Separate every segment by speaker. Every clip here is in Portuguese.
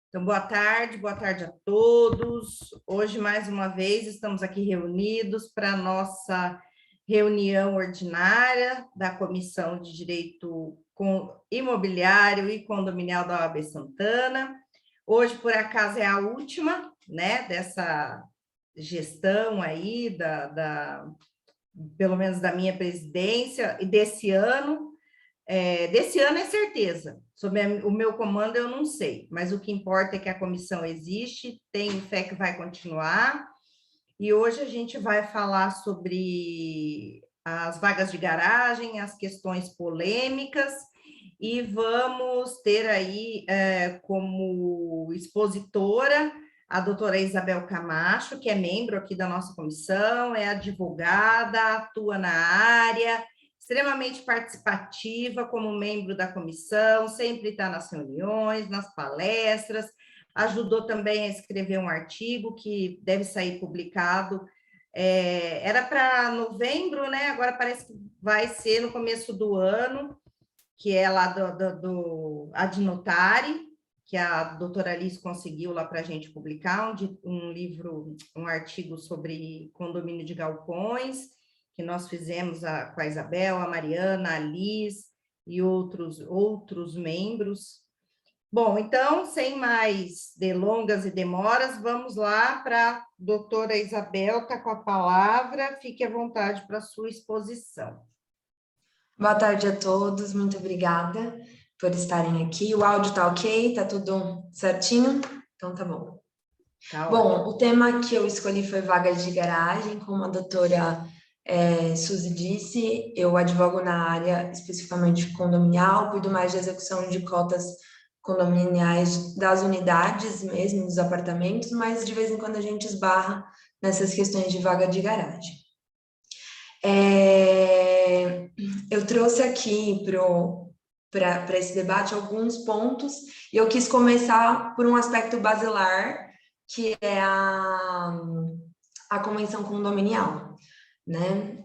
Speaker 1: Então, boa tarde a todos. Hoje, mais uma vez, estamos aqui reunidos para a nossa reunião ordinária da Comissão de Direito Imobiliário e Condominial da OAB Santana. Hoje, por acaso, é a última, né, dessa gestão aí, pelo menos da minha presidência, e desse ano. Desse ano é certeza, sobre o meu comando eu não sei, mas o que importa é que a comissão existe, tenho fé que vai continuar, e hoje a gente vai falar sobre as vagas de garagem, as questões polêmicas, e vamos ter aí como expositora a doutora Isabel Camacho, que é membro aqui da nossa comissão, é advogada, atua na área, extremamente participativa como membro da comissão, sempre está nas reuniões, nas palestras, ajudou também a escrever um artigo que deve sair publicado, era para novembro, né? Agora parece que vai ser no começo do ano, que é lá do Adnotari, que a doutora Alice conseguiu lá para a gente publicar, um livro, um artigo sobre condomínio de galpões, que nós fizemos com a Isabel, a Mariana, a Liz e outros membros. Bom, então, sem mais delongas e demoras, vamos lá para a doutora Isabel, está com a palavra, fique à vontade para a sua exposição.
Speaker 2: Boa tarde a todos, muito obrigada por estarem aqui. O áudio tá ok? Tá tudo certinho? Então tá bom. Bom, o tema que eu escolhi foi vagas de garagem, como a doutora Suzy disse, eu advogo na área especificamente condominial, cuido mais de execução de cotas condominiais das unidades mesmo, dos apartamentos, mas de vez em quando a gente esbarra nessas questões de vaga de garagem. Eu trouxe aqui para esse debate alguns pontos, e eu quis começar por um aspecto basilar, que é a convenção condominial, né?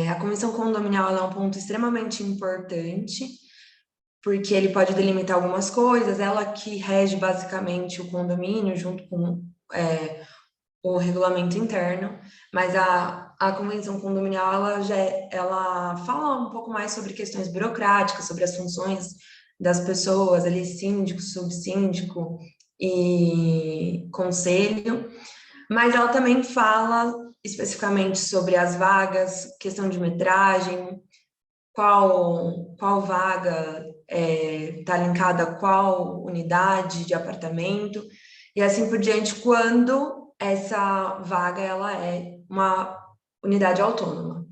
Speaker 2: A convenção condominial é um ponto extremamente importante, porque ele pode delimitar algumas coisas, ela que rege basicamente o condomínio, junto com o regulamento interno, mas a convenção condominial, ela fala um pouco mais sobre questões burocráticas, sobre as funções das pessoas, ali, síndico, subsíndico e conselho, mas ela também fala especificamente sobre as vagas, questão de metragem, qual vaga está linkada a qual unidade de apartamento, e assim por diante, quando essa vaga ela é uma unidade autônoma.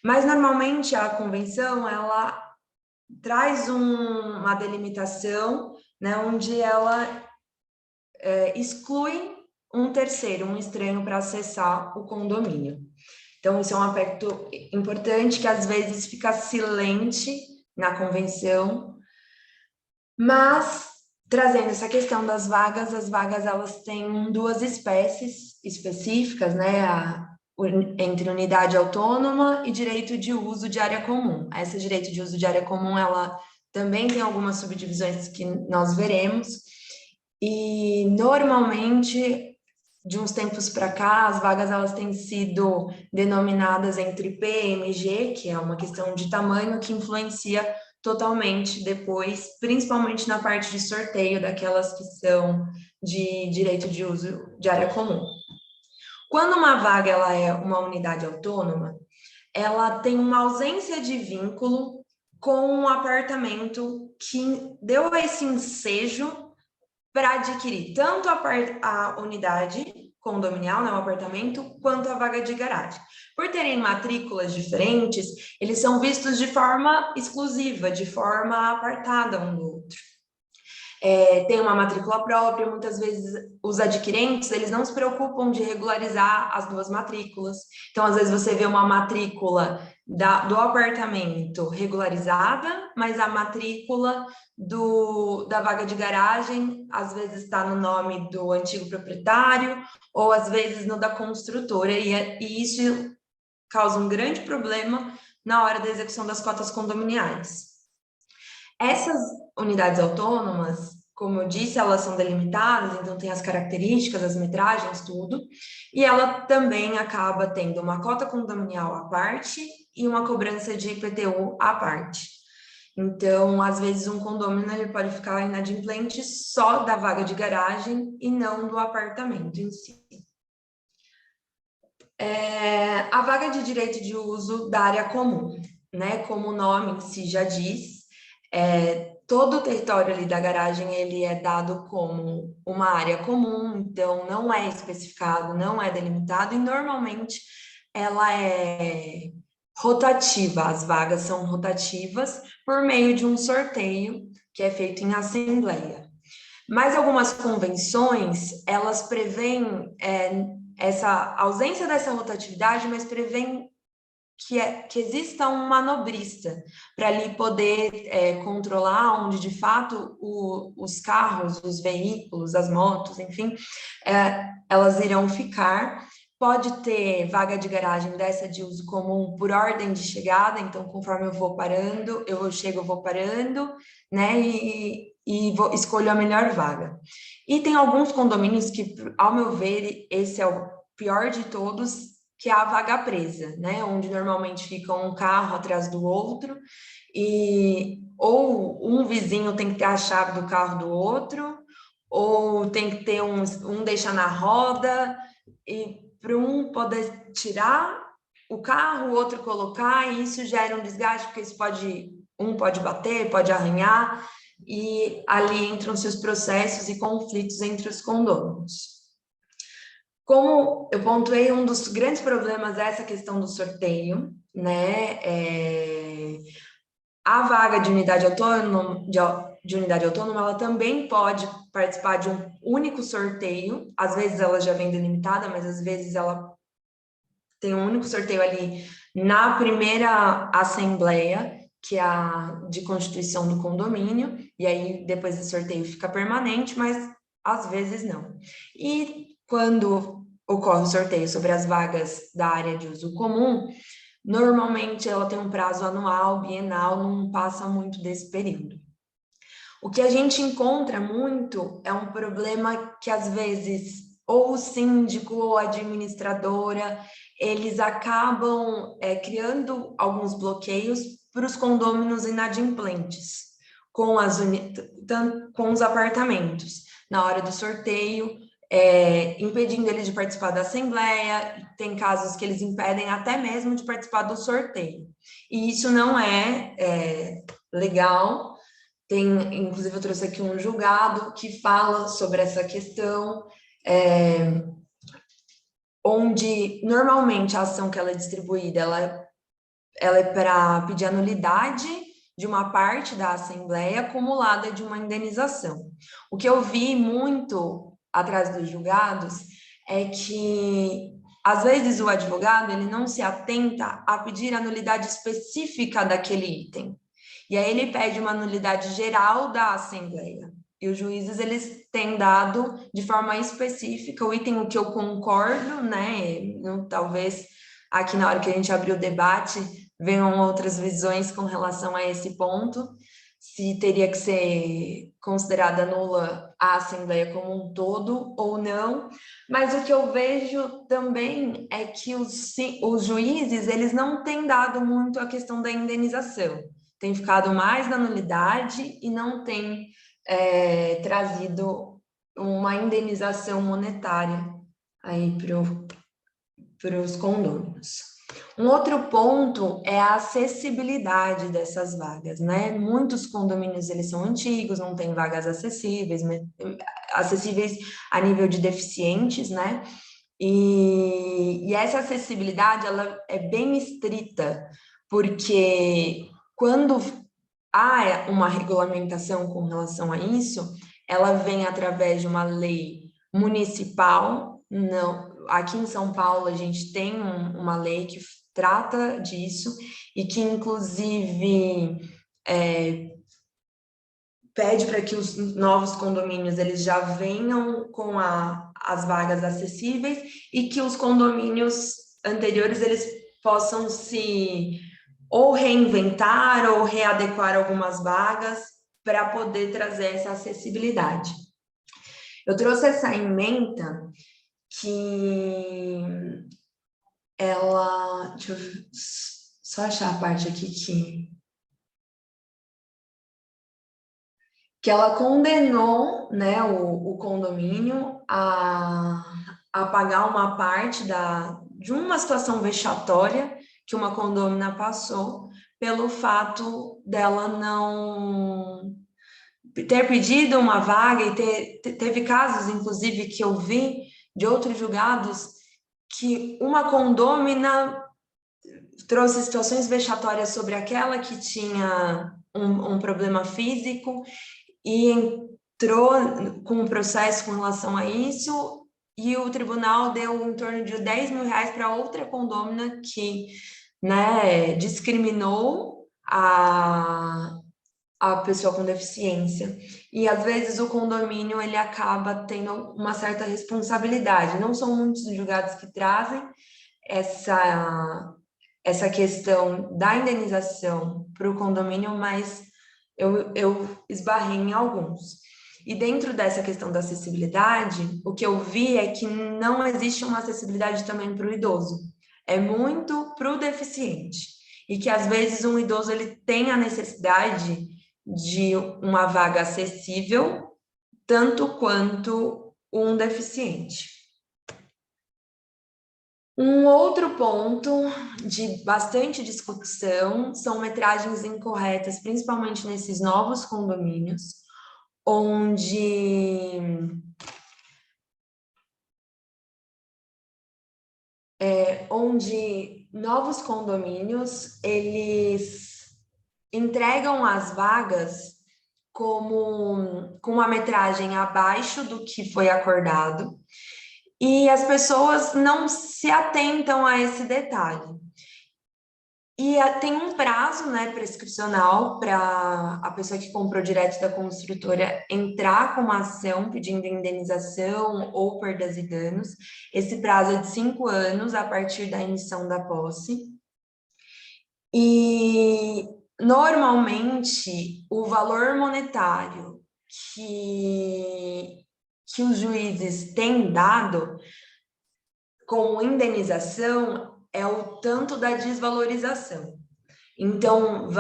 Speaker 2: Mas, normalmente, a convenção, ela traz uma delimitação, né, onde ela exclui um terceiro, um estranho, para acessar o condomínio. Então, isso é um aspecto importante que, às vezes, fica silente na convenção, mas, trazendo essa questão das vagas, as vagas, elas têm duas espécies específicas, né, entre unidade autônoma e direito de uso de área comum. Esse direito de uso de área comum, ela também tem algumas subdivisões que nós veremos, e, normalmente, de uns tempos para cá, as vagas elas têm sido denominadas entre P e MG, que é uma questão de tamanho que influencia totalmente depois, principalmente na parte de sorteio daquelas que são de direito de uso de área comum. Quando uma vaga ela é uma unidade autônoma, ela tem uma ausência de vínculo com um apartamento que deu esse ensejo para adquirir tanto a unidade condominial, né, o apartamento, quanto a vaga de garagem. Por terem matrículas diferentes, eles são vistos de forma exclusiva, de forma apartada um do outro. Tem uma matrícula própria, muitas vezes os adquirentes, eles não se preocupam de regularizar as duas matrículas. Então, às vezes você vê uma matrícula do apartamento regularizada, mas a matrícula da vaga de garagem, às vezes está no nome do antigo proprietário, ou às vezes no da construtora, e isso causa um grande problema na hora da execução das cotas condominiais. Essas unidades autônomas, como eu disse, elas são delimitadas, então tem as características, as metragens, tudo, e ela também acaba tendo uma cota condominial à parte e uma cobrança de IPTU à parte. Então, às vezes, um condomínio ele pode ficar inadimplente só da vaga de garagem e não do apartamento em si. A vaga de direito de uso da área comum, né? Como o nome em si já diz, todo o território ali da garagem ele é dado como uma área comum, então não é especificado, não é delimitado, e normalmente ela é rotativa, as vagas são rotativas por meio de um sorteio que é feito em assembleia. Mas algumas convenções, elas prevêem essa ausência dessa rotatividade, mas prevêem que exista um manobrista para ali poder controlar onde, de fato, os carros, os veículos, as motos, enfim, elas irão ficar. Pode ter vaga de garagem dessa de uso comum por ordem de chegada, então, conforme eu vou parando, eu vou parando, né, e escolho a melhor vaga. E tem alguns condomínios que, ao meu ver, esse é o pior de todos, que é a vaga presa, né? Onde normalmente fica um carro atrás do outro, ou um vizinho tem que ter a chave do carro do outro, ou tem que ter um deixa na roda, e para um poder tirar o carro, o outro colocar, e isso gera um desgaste, porque um pode bater, pode arranhar, e ali entram-se os processos e conflitos entre os condôminos. Como eu pontuei, um dos grandes problemas é essa questão do sorteio, né? A vaga de unidade autônoma, ela também pode participar de um único sorteio. Às vezes ela já vem delimitada, mas às vezes ela tem um único sorteio ali na primeira assembleia, que é a de constituição do condomínio, e aí depois esse sorteio fica permanente, mas às vezes não. E quando ocorre o sorteio sobre as vagas da área de uso comum, normalmente ela tem um prazo anual, bienal, não passa muito desse período. O que a gente encontra muito é um problema que às vezes ou o síndico ou a administradora, eles acabam criando alguns bloqueios para os condôminos inadimplentes com os apartamentos na hora do sorteio, impedindo eles de participar da assembleia. Tem casos que eles impedem até mesmo de participar do sorteio. E isso não é legal. Inclusive, eu trouxe aqui um julgado que fala sobre essa questão, onde normalmente a ação que ela é distribuída, ela é para pedir a nulidade de uma parte da assembleia acumulada de uma indenização. O que eu vi muito atrás dos julgados é que, às vezes, o advogado ele não se atenta a pedir a nulidade específica daquele item. E aí ele pede uma nulidade geral da assembleia. E os juízes, eles têm dado de forma específica o item, o que eu concordo, né? Talvez aqui na hora que a gente abrir o debate venham outras visões com relação a esse ponto, se teria que ser considerada nula a assembleia como um todo ou não. Mas o que eu vejo também é que os juízes, eles não têm dado muito a questão da indenização. Tem ficado mais na nulidade e não tem trazido uma indenização monetária aí para os condôminos. Um outro ponto é a acessibilidade dessas vagas, né? Muitos condomínios, eles são antigos, não tem vagas acessíveis a nível de deficientes, né? E essa acessibilidade, ela é bem estrita, porque quando há uma regulamentação com relação a isso, ela vem através de uma lei municipal. Não, aqui em São Paulo a gente tem uma lei que trata disso e que inclusive pede para que os novos condomínios eles já venham com as vagas acessíveis e que os condomínios anteriores eles possam se ou reinventar ou readequar algumas vagas para poder trazer essa acessibilidade. Eu trouxe essa ementa que ela... Deixa eu só achar a parte aqui que ela condenou, né, o condomínio a pagar uma parte de uma situação vexatória que uma condômina passou pelo fato dela não ter pedido uma vaga e teve casos, inclusive, que eu vi de outros julgados que uma condômina trouxe situações vexatórias sobre aquela que tinha um problema físico e entrou com um processo com relação a isso, e o tribunal deu em torno de 10 mil reais para outra condômina que, né, discriminou a pessoa com deficiência. E às vezes o condomínio ele acaba tendo uma certa responsabilidade. Não são muitos julgados que trazem essa questão da indenização para o condomínio, mas eu esbarrei em alguns. E dentro dessa questão da acessibilidade, o que eu vi é que não existe uma acessibilidade também para o idoso. É muito para o deficiente. E que, às vezes, um idoso ele tem a necessidade de uma vaga acessível, tanto quanto um deficiente. Um outro ponto de bastante discussão são metragens incorretas, principalmente nesses novos condomínios, onde novos condomínios, eles entregam as vagas com uma metragem abaixo do que foi acordado, e as pessoas não se atentam a esse detalhe. E tem um prazo, né, prescricional para a pessoa que comprou direto da construtora entrar com uma ação pedindo indenização ou perdas e danos. Esse prazo é de 5 anos a partir da emissão da posse. E, normalmente, o valor monetário que os juízes têm dado como indenização é o tanto da desvalorização. Então,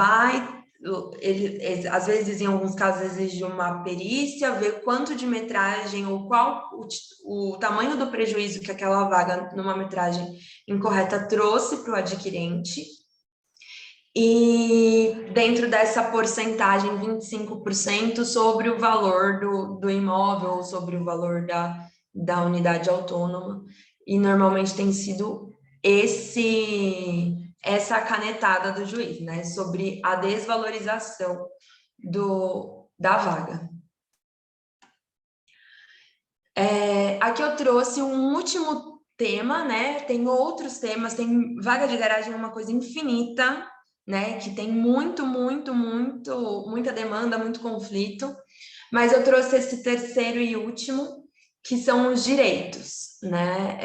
Speaker 2: às vezes, em alguns casos, exige uma perícia, ver quanto de metragem ou qual o tamanho do prejuízo que aquela vaga numa metragem incorreta trouxe para o adquirente. E dentro dessa porcentagem, 25% sobre o valor do imóvel ou sobre o valor da unidade autônoma. E normalmente tem sido essa canetada do juiz, né, sobre a desvalorização da vaga. Aqui eu trouxe um último tema, né, tem outros temas, tem vaga de garagem é uma coisa infinita, né, que tem muita demanda, muito conflito, mas eu trouxe esse terceiro e último, que são os direitos, né,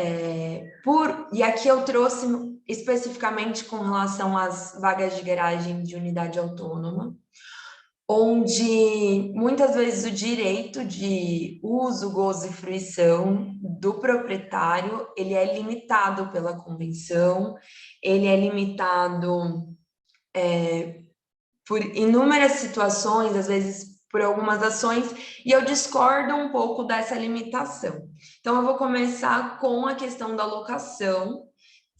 Speaker 2: e aqui eu trouxe especificamente com relação às vagas de garagem de unidade autônoma, onde muitas vezes o direito de uso, gozo e fruição do proprietário, ele é limitado pela convenção, ele é limitado por inúmeras situações, às vezes por algumas ações, e eu discordo um pouco dessa limitação. Então, eu vou começar com a questão da locação,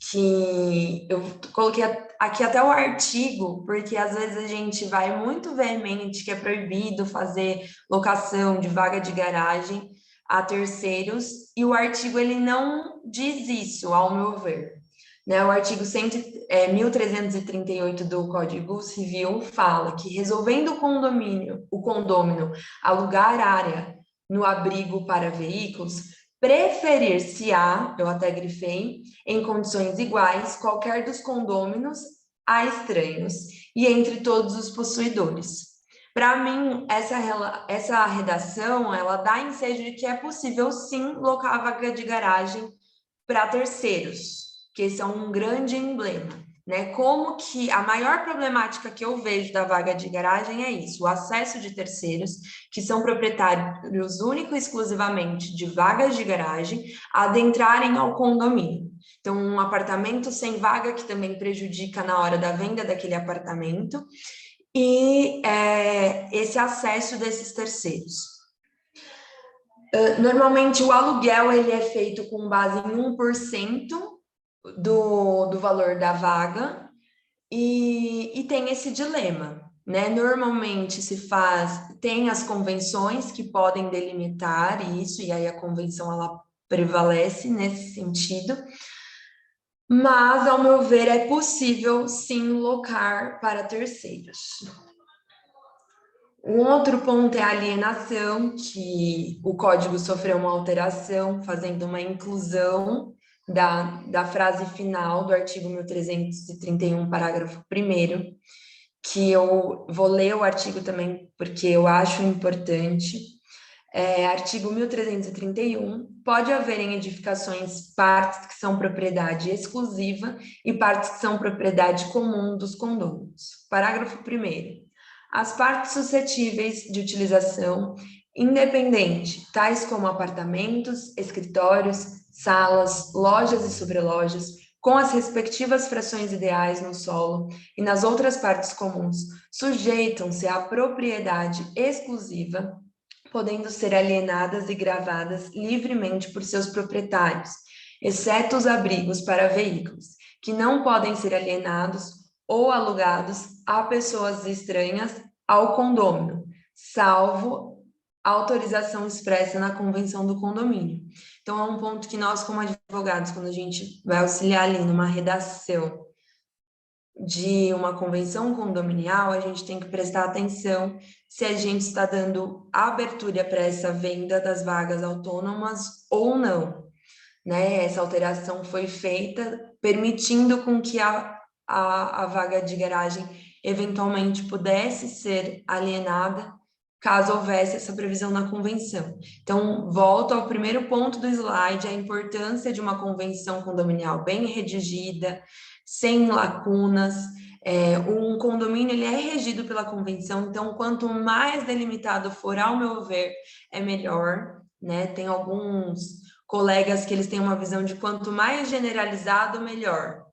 Speaker 2: que eu coloquei aqui até o artigo, porque às vezes a gente vai muito veemente que é proibido fazer locação de vaga de garagem a terceiros, e o artigo ele não diz isso, ao meu ver. Né, o artigo 1338 do Código Civil fala que, resolvendo o condômino alugar área no abrigo para veículos, preferir-se-á, eu até grifei, em condições iguais, qualquer dos condôminos a estranhos e entre todos os possuidores. Para mim, essa redação, ela dá ensejo de que é possível, sim, locar a vaga de garagem para terceiros, que esse é um grande emblema. né? Como que a maior problemática que eu vejo da vaga de garagem é isso, o acesso de terceiros, que são proprietários único e exclusivamente de vagas de garagem, adentrarem ao condomínio. Então, um apartamento sem vaga que também prejudica na hora da venda daquele apartamento, e esse acesso desses terceiros. Normalmente, o aluguel ele é feito com base em 1% do valor da vaga, e tem esse dilema, né? Normalmente tem as convenções que podem delimitar isso, e aí a convenção ela prevalece nesse sentido, mas, ao meu ver, é possível sim locar para terceiros. Um outro ponto é a alienação, que o código sofreu uma alteração, fazendo uma inclusão da frase final do artigo 1331, parágrafo 1º, que eu vou ler o artigo também, porque eu acho importante. Artigo 1331, pode haver em edificações partes que são propriedade exclusiva e partes que são propriedade comum dos condôminos. Parágrafo 1º. As partes suscetíveis de utilização independente, tais como apartamentos, escritórios, salas, lojas e sobrelojas, com as respectivas frações ideais no solo e nas outras partes comuns, sujeitam-se à propriedade exclusiva, podendo ser alienadas e gravadas livremente por seus proprietários, exceto os abrigos para veículos, que não podem ser alienados ou alugados a pessoas estranhas ao condômino, salvo autorização expressa na convenção do condomínio. Então, é um ponto que nós, como advogados, quando a gente vai auxiliar ali numa redação de uma convenção condominial, a gente tem que prestar atenção se a gente está dando abertura para essa venda das vagas autônomas ou não, né? Essa alteração foi feita permitindo com que a vaga de garagem eventualmente pudesse ser alienada caso houvesse essa previsão na convenção. Então, volto ao primeiro ponto do slide, a importância de uma convenção condominial bem redigida, sem lacunas. Um condomínio ele é regido pela convenção, então, quanto mais delimitado for, ao meu ver, é melhor, né? Tem alguns colegas que eles têm uma visão de quanto mais generalizado, melhor.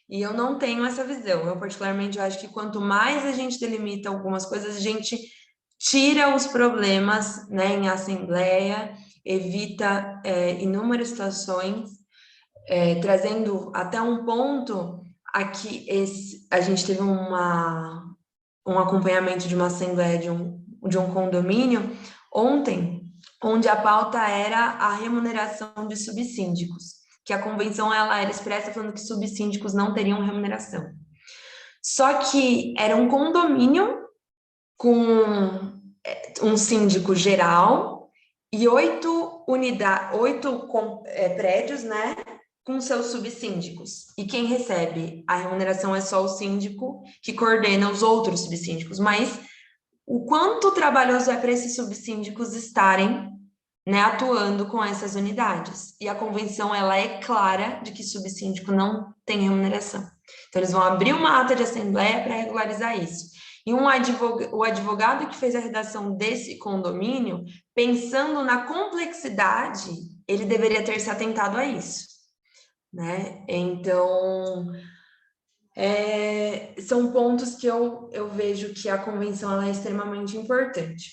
Speaker 2: E eu não tenho essa visão. Eu, particularmente, acho que quanto mais a gente delimita algumas coisas, a gente tira os problemas, né, em assembleia, evita inúmeras situações, trazendo até um ponto aqui, a gente teve um acompanhamento de uma assembleia de um condomínio ontem, onde a pauta era a remuneração de subsíndicos, que a convenção ela era expressa falando que subsíndicos não teriam remuneração. Só que era um condomínio com um síndico geral e 8 prédios, né, com seus subsíndicos. E quem recebe a remuneração é só o síndico que coordena os outros subsíndicos. Mas o quanto trabalhoso é para esses subsíndicos estarem, né, atuando com essas unidades. E a convenção ela é clara de que subsíndico não tem remuneração. Então, eles vão abrir uma ata de assembleia para regularizar isso. E o advogado que fez a redação desse condomínio, pensando na complexidade, ele deveria ter se atentado a isso, né? Então, são pontos que eu vejo que a convenção ela é extremamente importante.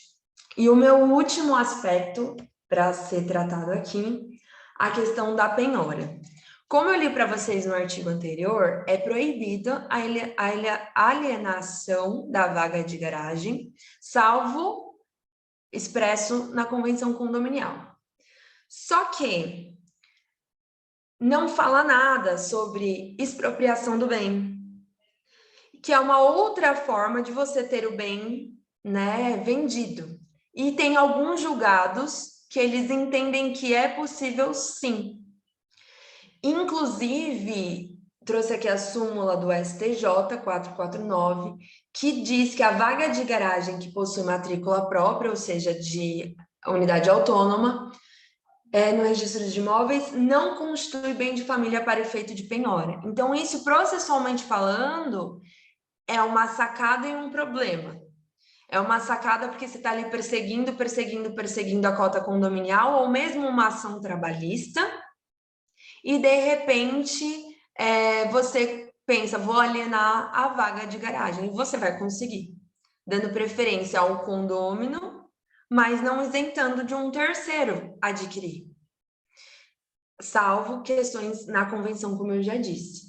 Speaker 2: E o meu último aspecto para ser tratado aqui, a questão da penhora. Como eu li para vocês no artigo anterior, é proibido a alienação da vaga de garagem, salvo expresso na convenção condominial. Só que não fala nada sobre expropriação do bem, que é uma outra forma de você ter o bem, né, vendido. E tem alguns julgados que eles entendem que é possível sim. Inclusive, trouxe aqui a súmula do STJ 449, que diz que a vaga de garagem que possui matrícula própria, ou seja, de unidade autônoma, no registro de imóveis não constitui bem de família para efeito de penhora. Então, isso, processualmente falando, é uma sacada e um problema. É uma sacada porque você está ali perseguindo a cota condominial, ou mesmo uma ação trabalhista, e de repente você pensa, vou alienar a vaga de garagem, e você vai conseguir, dando preferência ao condômino, mas não isentando de um terceiro adquirir, salvo questões na convenção, como eu já disse.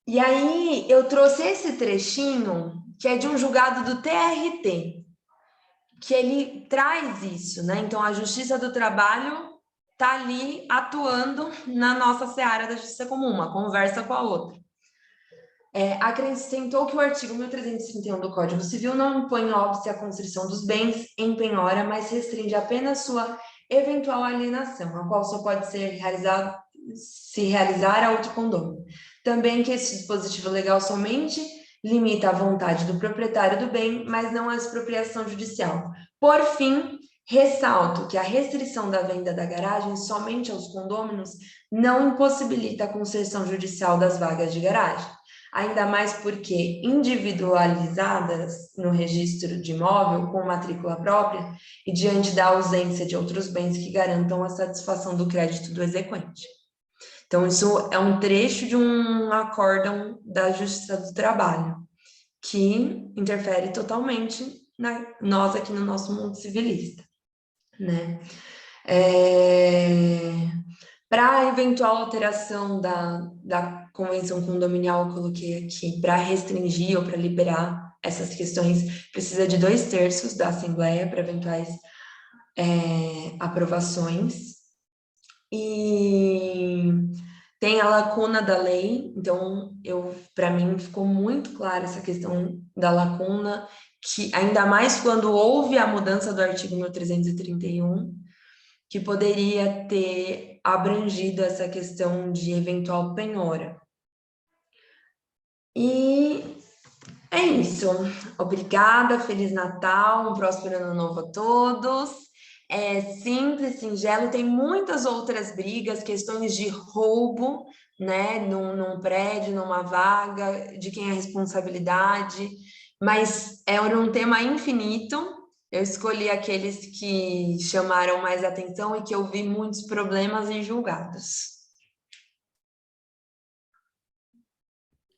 Speaker 2: E aí eu trouxe esse trechinho, que é de um julgado do TRT, que ele traz isso, né? Então, a Justiça do Trabalho está ali atuando na nossa seara da justiça comum, uma conversa com a outra. Acrescentou que o artigo 1331 do Código Civil não impõe óbice a constrição dos bens em penhora, mas restringe apenas sua eventual alienação, a qual só pode ser se realizar a outro condômino. Também que esse dispositivo legal somente limita a vontade do proprietário do bem, mas não a expropriação judicial. Por fim, ressalto que a restrição da venda da garagem somente aos condôminos não impossibilita a concessão judicial das vagas de garagem. Ainda mais porque individualizadas no registro de imóvel com matrícula própria e diante da ausência de outros bens que garantam a satisfação do crédito do exequente. Então, isso é um trecho de um acórdão da Justiça do Trabalho, que interfere totalmente nós aqui no nosso mundo civilista, né? Para a eventual alteração da convenção condominial, eu coloquei aqui, para restringir ou para liberar essas questões, precisa de 2/3 da Assembleia para eventuais aprovações. E tem a lacuna da lei, então, para mim, ficou muito clara essa questão da lacuna, que ainda mais quando houve a mudança do artigo 1331, que poderia ter abrangido essa questão de eventual penhora. E é isso. Obrigada, Feliz Natal, um próspero ano novo a todos. É simples, singelo, tem muitas outras brigas, questões de roubo, né, num prédio, numa vaga, de quem é a responsabilidade, mas é um tema infinito. Eu escolhi aqueles que chamaram mais atenção e que eu vi muitos problemas em julgados.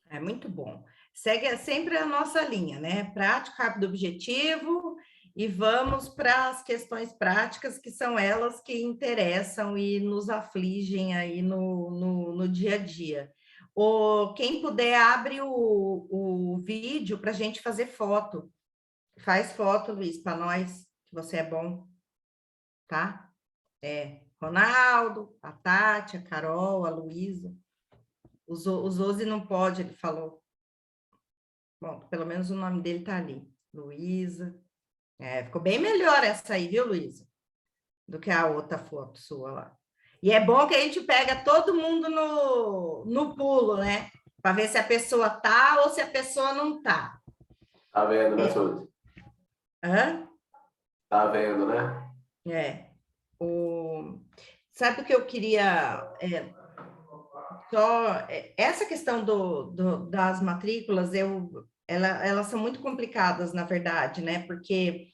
Speaker 1: É muito bom. Segue sempre a nossa linha, né? Prático, rápido, objetivo, e vamos para as questões práticas, que são elas que interessam e nos afligem aí no dia a dia. Quem puder, abre o vídeo para a gente fazer foto. Faz foto, Luiz, para nós, que você é bom, tá? Ronaldo, a Tati, a Carol, a Luísa. O Zozi não pode, ele falou. Bom, pelo menos o nome dele tá ali. Luísa. Ficou bem melhor essa aí, viu, Luísa? Do que a outra foto sua lá. E é bom que a gente pega todo mundo no pulo, né? Para ver se a pessoa tá ou se a pessoa não tá.
Speaker 3: Tá vendo, né, Suzy?
Speaker 1: Hã?
Speaker 3: Tá vendo, né?
Speaker 1: Sabe o que eu queria... essa questão das matrículas, elas são muito complicadas, na verdade, né? Porque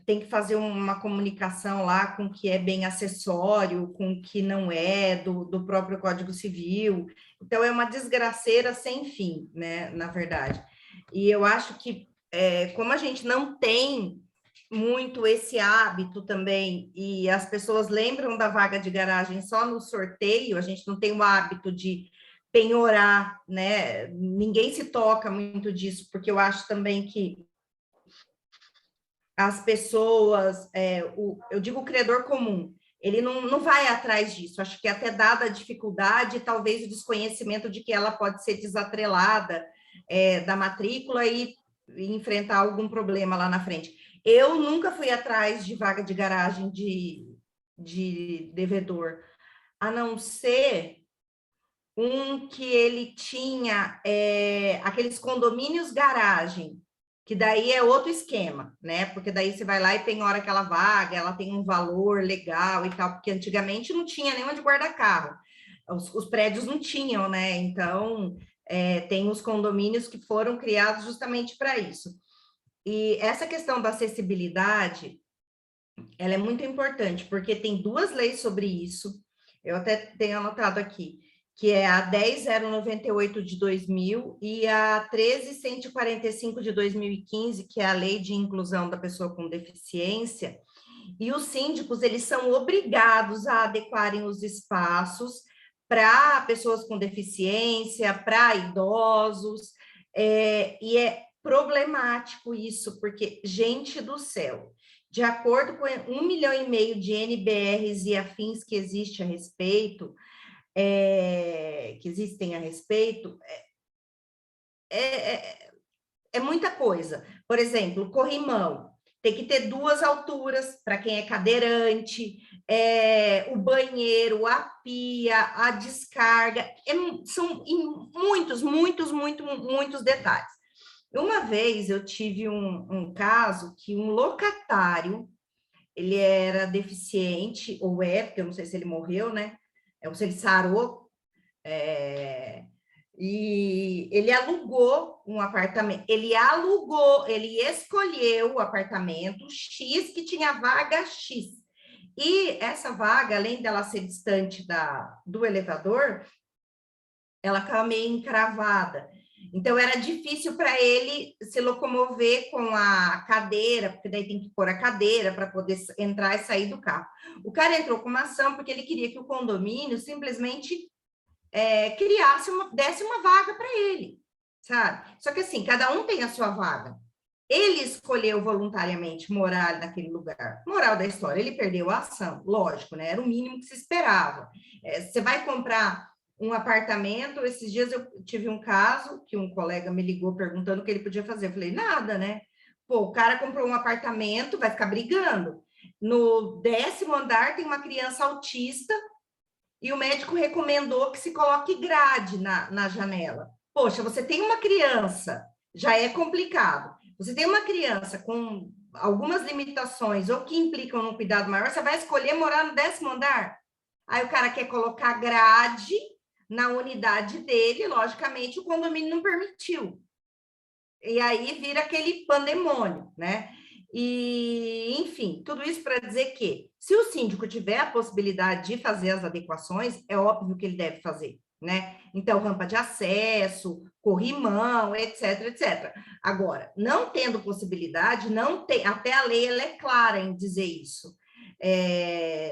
Speaker 1: tem que fazer uma comunicação lá com o que é bem acessório, com o que não é, do próprio Código Civil. Então, é uma desgraceira sem fim, né? Na verdade. E eu acho que, como a gente não tem muito esse hábito também, e as pessoas lembram da vaga de garagem só no sorteio, a gente não tem o hábito de penhorar, né? Ninguém se toca muito disso, porque eu acho também que as pessoas, eu digo o credor comum, ele não vai atrás disso, acho que até dada a dificuldade, talvez o desconhecimento de que ela pode ser desatrelada da matrícula e enfrentar algum problema lá na frente. Eu nunca fui atrás de vaga de garagem de devedor, a não ser um que ele tinha aqueles condomínios garagem, que daí é outro esquema, né? Porque daí você vai lá e penhora aquela vaga, ela tem um valor legal e tal, porque antigamente não tinha nenhuma de guarda-carro, os prédios não tinham, né? Então, tem os condomínios que foram criados justamente para isso. E essa questão da acessibilidade, ela é muito importante, porque tem duas leis sobre isso, eu até tenho anotado aqui, que é a 10.098 de 2000 e a 13.145 de 2015, que é a Lei de Inclusão da Pessoa com Deficiência, e os síndicos, eles são obrigados a adequarem os espaços para pessoas com deficiência, para idosos, e é problemático isso, porque, gente do céu, de acordo com 1,5 milhão de NBRs e afins que existe a respeito, que existem a respeito, é muita coisa. Por exemplo, corrimão, tem que ter 2 alturas para quem é cadeirante, o banheiro, a pia, a descarga, são muitos detalhes. Uma vez eu tive um caso que um locatário, ele era deficiente, ou porque eu não sei se ele morreu, né? Ou se ele sarou, e ele alugou um apartamento, ele escolheu o apartamento X, que tinha vaga X. E essa vaga, além dela ser distante do elevador, ela ficava meio encravada. Então, era difícil para ele se locomover com a cadeira, porque daí tem que pôr a cadeira para poder entrar e sair do carro. O cara entrou com uma ação porque ele queria que o condomínio simplesmente desse uma vaga para ele, sabe? Só que assim, cada um tem a sua vaga. Ele escolheu voluntariamente morar naquele lugar. Moral da história, ele perdeu a ação, lógico, né? Era o mínimo que se esperava. Você vai comprar um apartamento, esses dias eu tive um caso que um colega me ligou perguntando o que ele podia fazer. Eu falei, nada, né? Pô, o cara comprou um apartamento, vai ficar brigando. No 10º andar tem uma criança autista e o médico recomendou que se coloque grade na janela. Poxa, você tem uma criança, já é complicado. Você tem uma criança com algumas limitações ou que implicam num cuidado maior, você vai escolher morar no 10º andar? Aí o cara quer colocar grade na unidade dele, logicamente o condomínio não permitiu. E aí vira aquele pandemônio, né? E, enfim, tudo isso para dizer que, se o síndico tiver a possibilidade de fazer as adequações, é óbvio que ele deve fazer, né? Então, rampa de acesso, corrimão, etc, etc. Agora, não tendo possibilidade, não tem, até a lei ela é clara em dizer isso.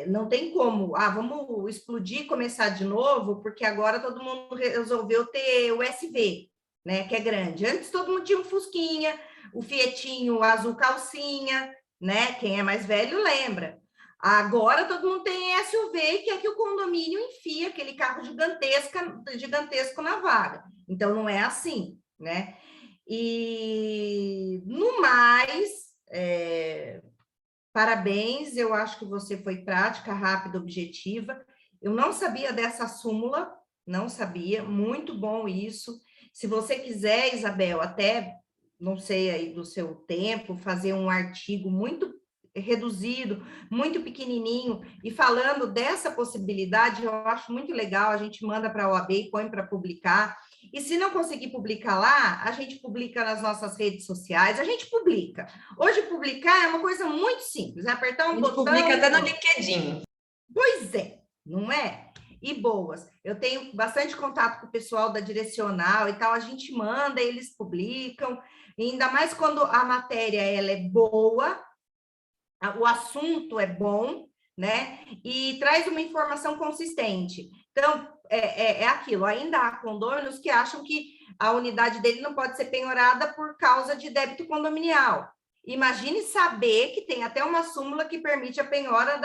Speaker 1: Não tem como, vamos explodir e começar de novo, porque agora todo mundo resolveu ter o SV, né, que é grande. Antes todo mundo tinha um Fusquinha, o Fietinho azul calcinha, né? Quem é mais velho lembra. Agora todo mundo tem SUV, que é que o condomínio enfia aquele carro gigantesco na vaga. Então não é assim, né? E no mais, parabéns, eu acho que você foi prática, rápida, objetiva. Eu não sabia dessa súmula, não sabia, muito bom isso. Se você quiser, Isabel, até, não sei aí do seu tempo, fazer um artigo muito reduzido, muito pequenininho, e falando dessa possibilidade, eu acho muito legal, a gente manda para a OAB e põe para publicar. E se não conseguir publicar lá, a gente publica nas nossas redes sociais, a gente publica. Hoje, publicar é uma coisa muito simples, é apertar um botão...
Speaker 2: A gente publica até no LinkedIn.
Speaker 1: Pois é, não é? E boas. Eu tenho bastante contato com o pessoal da direcional e tal, a gente manda, eles publicam, e ainda mais quando a matéria ela é boa, o assunto é bom, né? E traz uma informação consistente. Então, é aquilo, ainda há condôminos que acham que a unidade dele não pode ser penhorada por causa de débito condominial. Imagine saber que tem até uma súmula que permite a penhora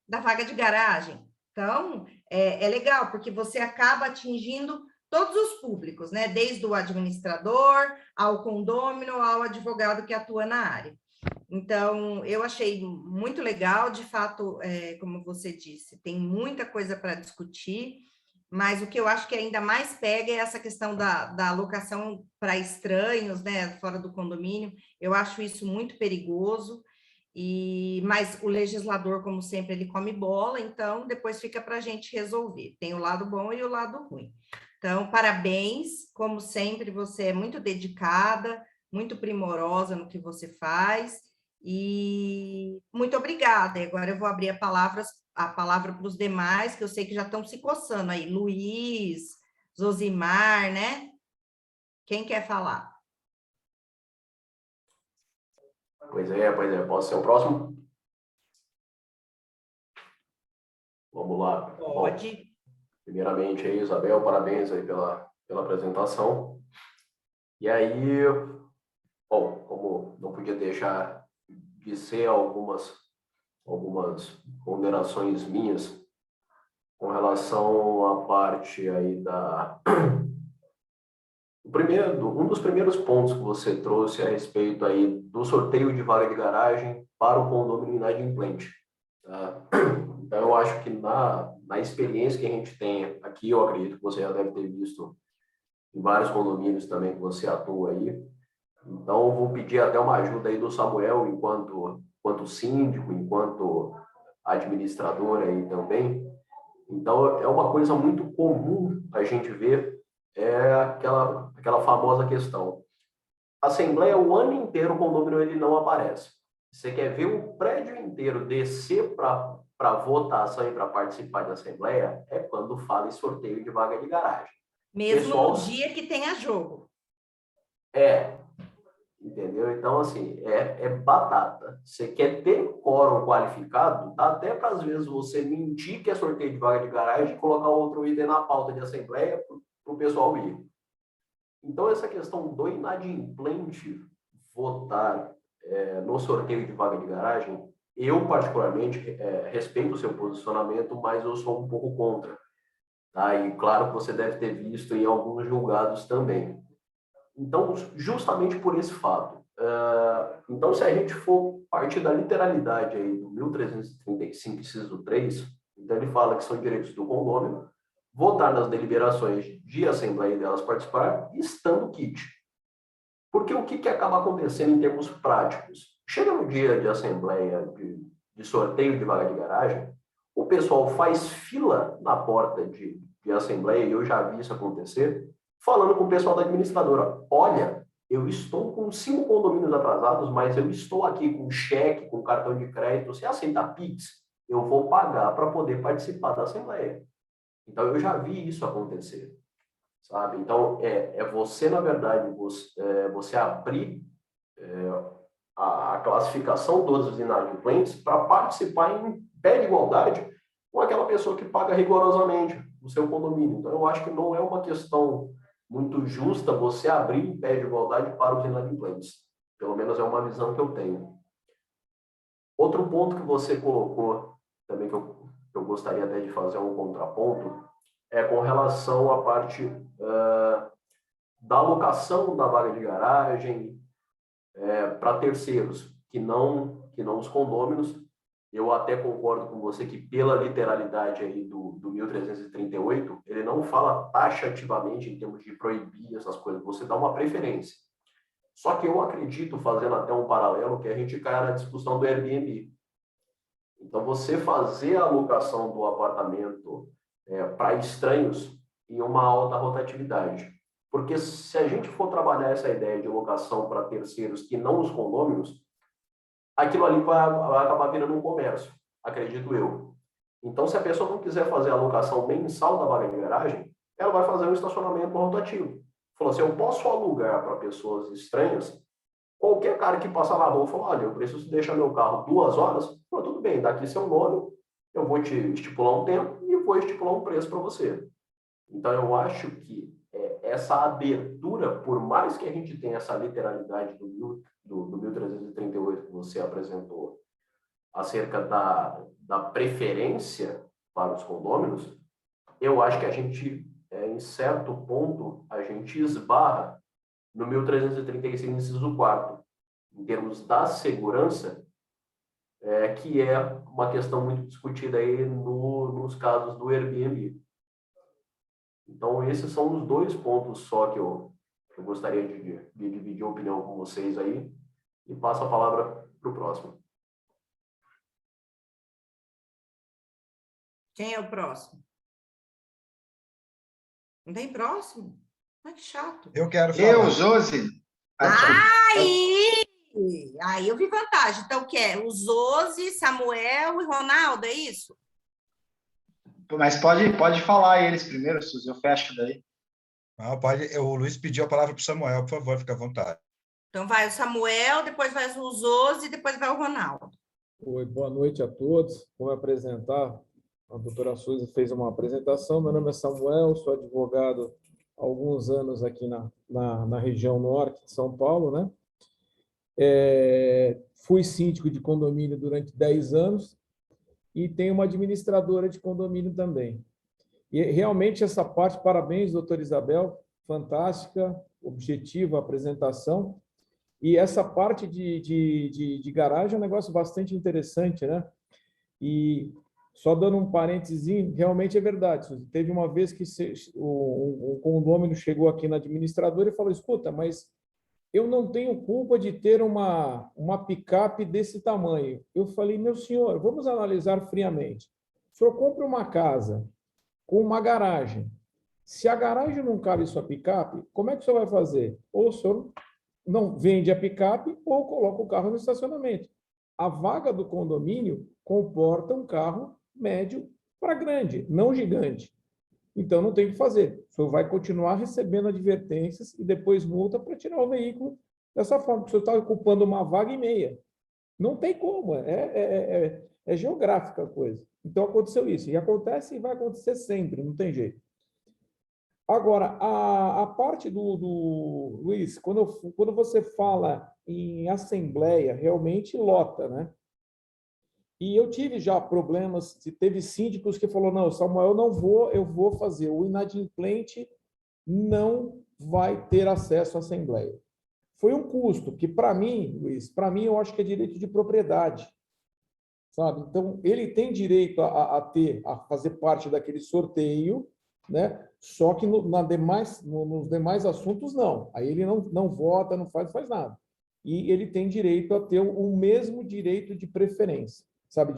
Speaker 1: da vaga de garagem. Então, é legal, porque você acaba atingindo todos os públicos, né? Desde o administrador, ao condômino, ao advogado que atua na área. Então, eu achei muito legal, de fato, como você disse, tem muita coisa para discutir, mas o que eu acho que ainda mais pega é essa questão da alocação para estranhos, né, fora do condomínio. Eu acho isso muito perigoso, mas o legislador, como sempre, ele come bola, então depois fica para a gente resolver. Tem o lado bom e o lado ruim. Então, parabéns, como sempre, você é muito dedicada, muito primorosa no que você faz, e muito obrigada. E agora eu vou abrir a palavra para os demais, que eu sei que já estão se coçando aí. Luiz, Zosimar, né? Quem quer falar?
Speaker 3: Pois é. Posso ser o próximo? Vamos lá.
Speaker 1: Pode.
Speaker 3: Bom, primeiramente, aí, Isabel, parabéns aí pela apresentação. E aí, bom, como não podia deixar de ser algumas ponderações minhas com relação à parte aí um dos primeiros pontos que você trouxe a respeito aí do sorteio de vaga de garagem para o condomínio inadimplente. Tá? Então, eu acho que na experiência que a gente tem aqui, eu acredito que você já deve ter visto em vários condomínios também que você atua aí. Então, eu vou pedir até uma ajuda aí do Samuel, enquanto síndico, enquanto administrador aí também. Então, é uma coisa muito comum a gente ver, aquela famosa questão. Assembleia, o ano inteiro o condomínio ele não aparece. Você quer ver o prédio inteiro descer para votação e para participar da Assembleia, é quando fala em sorteio de vaga de garagem.
Speaker 1: Mesmo no dia que tenha jogo.
Speaker 3: Entendeu? Então, assim, é batata. Você quer ter quórum qualificado, dá até para, às vezes, você mentir que é sorteio de vaga de garagem e colocar outro item na pauta de assembleia para o pessoal ir. Então, essa questão do inadimplente votar no sorteio de vaga de garagem, eu, particularmente, respeito o seu posicionamento, mas eu sou um pouco contra. Tá? E, claro, que você deve ter visto em alguns julgados também. Então, justamente por esse fato. Então, se a gente for partir da literalidade aí do 1335, inciso 3, então ele fala que são direitos do condômino votar nas deliberações de assembleia e delas participar, estando quite. Porque o que acaba acontecendo em termos práticos? Chega no dia de assembleia, de sorteio de vaga de garagem, o pessoal faz fila na porta de assembleia, e eu já vi isso acontecer, falando com o pessoal da administradora, olha, eu estou com 5 condomínios atrasados, mas eu estou aqui com cheque, com cartão de crédito, você aceita Pix? Eu vou pagar para poder participar da Assembleia. Então, eu já vi isso acontecer, sabe? Então, você, na verdade, você abrir a classificação dos inadimplentes para participar em pé de igualdade com aquela pessoa que paga rigorosamente o seu condomínio. Então, eu acho que não é uma questão muito justa você abrir em pé de igualdade para os inadimplentes. Pelo menos é uma visão que eu tenho. Outro ponto que você colocou, também que eu gostaria até de fazer um contraponto, é com relação à parte da alocação da vaga de garagem para terceiros, que não os condôminos. Eu até concordo com você que, pela literalidade aí do 1338, ele não fala taxativamente em termos de proibir essas coisas, você dá uma preferência. Só que eu acredito, fazendo até um paralelo, que a gente cai na discussão do Airbnb. Então, você fazer a alocação do apartamento para estranhos em uma alta rotatividade. Porque se a gente for trabalhar essa ideia de locação para terceiros que não os condôminos, aquilo ali vai acabar virando um comércio, acredito eu. Então, se a pessoa não quiser fazer a alocação mensal da vaga de garagem, ela vai fazer um estacionamento rotativo. Falou assim, eu posso alugar para pessoas estranhas, qualquer cara que passar na rua fala, olha, eu preciso deixar meu carro 2 horas, falou, tudo bem, daqui seu nome, eu vou te estipular um tempo e vou estipular um preço para você. Então, eu acho que essa abertura, por mais que a gente tenha essa literalidade do 1338 que você apresentou, acerca da preferência para os condôminos, eu acho que a gente, em certo ponto, a gente esbarra no 1335, inciso 4, em termos da segurança, que é uma questão muito discutida aí nos casos do Airbnb. Então, esses são os dois pontos só que eu gostaria de dividir a opinião com vocês aí, e passo a palavra para o próximo.
Speaker 1: Quem é o próximo? Não tem próximo? Ah, que chato.
Speaker 4: Eu quero falar.
Speaker 5: Eu, Josi.
Speaker 1: Aí eu vi vantagem. Então, o que é? O Josi, Samuel e Ronaldo, é isso?
Speaker 5: Mas pode falar eles primeiro, Suzy, eu fecho daí.
Speaker 4: Não, pode, o Luiz pediu a palavra para o Samuel, por favor, fique à vontade.
Speaker 1: Então, vai o Samuel, depois vai o Josi e depois vai o Ronaldo.
Speaker 6: Oi, boa noite a todos. Vou me apresentar. A doutora Suzy fez uma apresentação. Meu nome é Samuel, sou advogado há alguns anos aqui na região norte de São Paulo, né? Fui síndico de condomínio durante 10 anos e tenho uma administradora de condomínio também. E realmente essa parte, parabéns, doutora Isabel, fantástica, objetiva a apresentação. E essa parte de garagem é um negócio bastante interessante, né? E só dando um parênteses, realmente é verdade. Teve uma vez que um condômino chegou aqui na administradora e falou, escuta, mas eu não tenho culpa de ter uma picape desse tamanho. Eu falei, meu senhor, vamos analisar friamente. O senhor compra uma casa com uma garagem. Se a garagem não cabe sua picape, como é que o senhor vai fazer? Ou o senhor não vende a picape ou coloca o carro no estacionamento. A vaga do condomínio comporta um carro médio para grande, não gigante. Então, não tem o que fazer. O senhor vai continuar recebendo advertências e depois multa para tirar o veículo dessa forma, porque o senhor está ocupando uma vaga e meia. Não tem como, é geográfica a coisa. Então, aconteceu isso. E acontece e vai acontecer sempre, não tem jeito. Agora, a parte do Luiz, quando você fala em assembleia, realmente lota, né? E eu tive já problemas, teve síndicos que falou, não, Samuel, eu vou fazer, o inadimplente não vai ter acesso à assembleia. Foi um custo, que para mim, Luiz, eu acho que é direito de propriedade, sabe? Então, ele tem direito a fazer parte daquele sorteio, né? Só que nos demais assuntos, não. Aí ele não vota, não faz nada. E ele tem direito a ter o mesmo direito de preferência, sabe?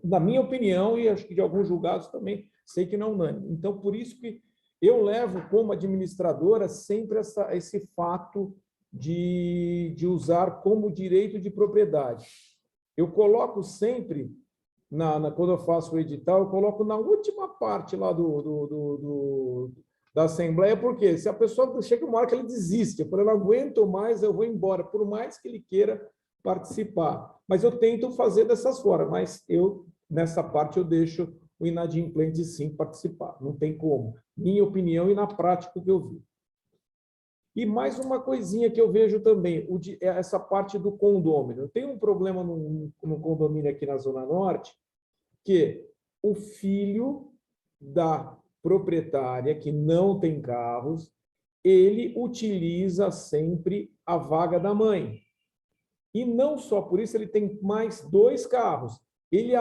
Speaker 6: Na minha opinião, e acho que de alguns julgados também, sei que não unânime. Então, por isso que eu levo como administradora sempre esse fato de usar como direito de propriedade. Eu coloco sempre, quando eu faço o edital, eu coloco na última parte lá da Assembleia, porque se a pessoa chega uma hora que ele desiste, eu falo, eu não aguento mais, eu vou embora, por mais que ele queira participar. Mas eu tento fazer dessa forma, mas nessa parte, eu deixo o inadimplente, sim, participar. Não tem como. Minha opinião e na prática o que eu vi. E mais uma coisinha que eu vejo também, essa parte do condômino. Eu tenho um problema no condomínio aqui na Zona Norte, que o filho da proprietária, que não tem carros, ele utiliza sempre a vaga da mãe. E não só por isso, ele tem mais 2 carros. Ele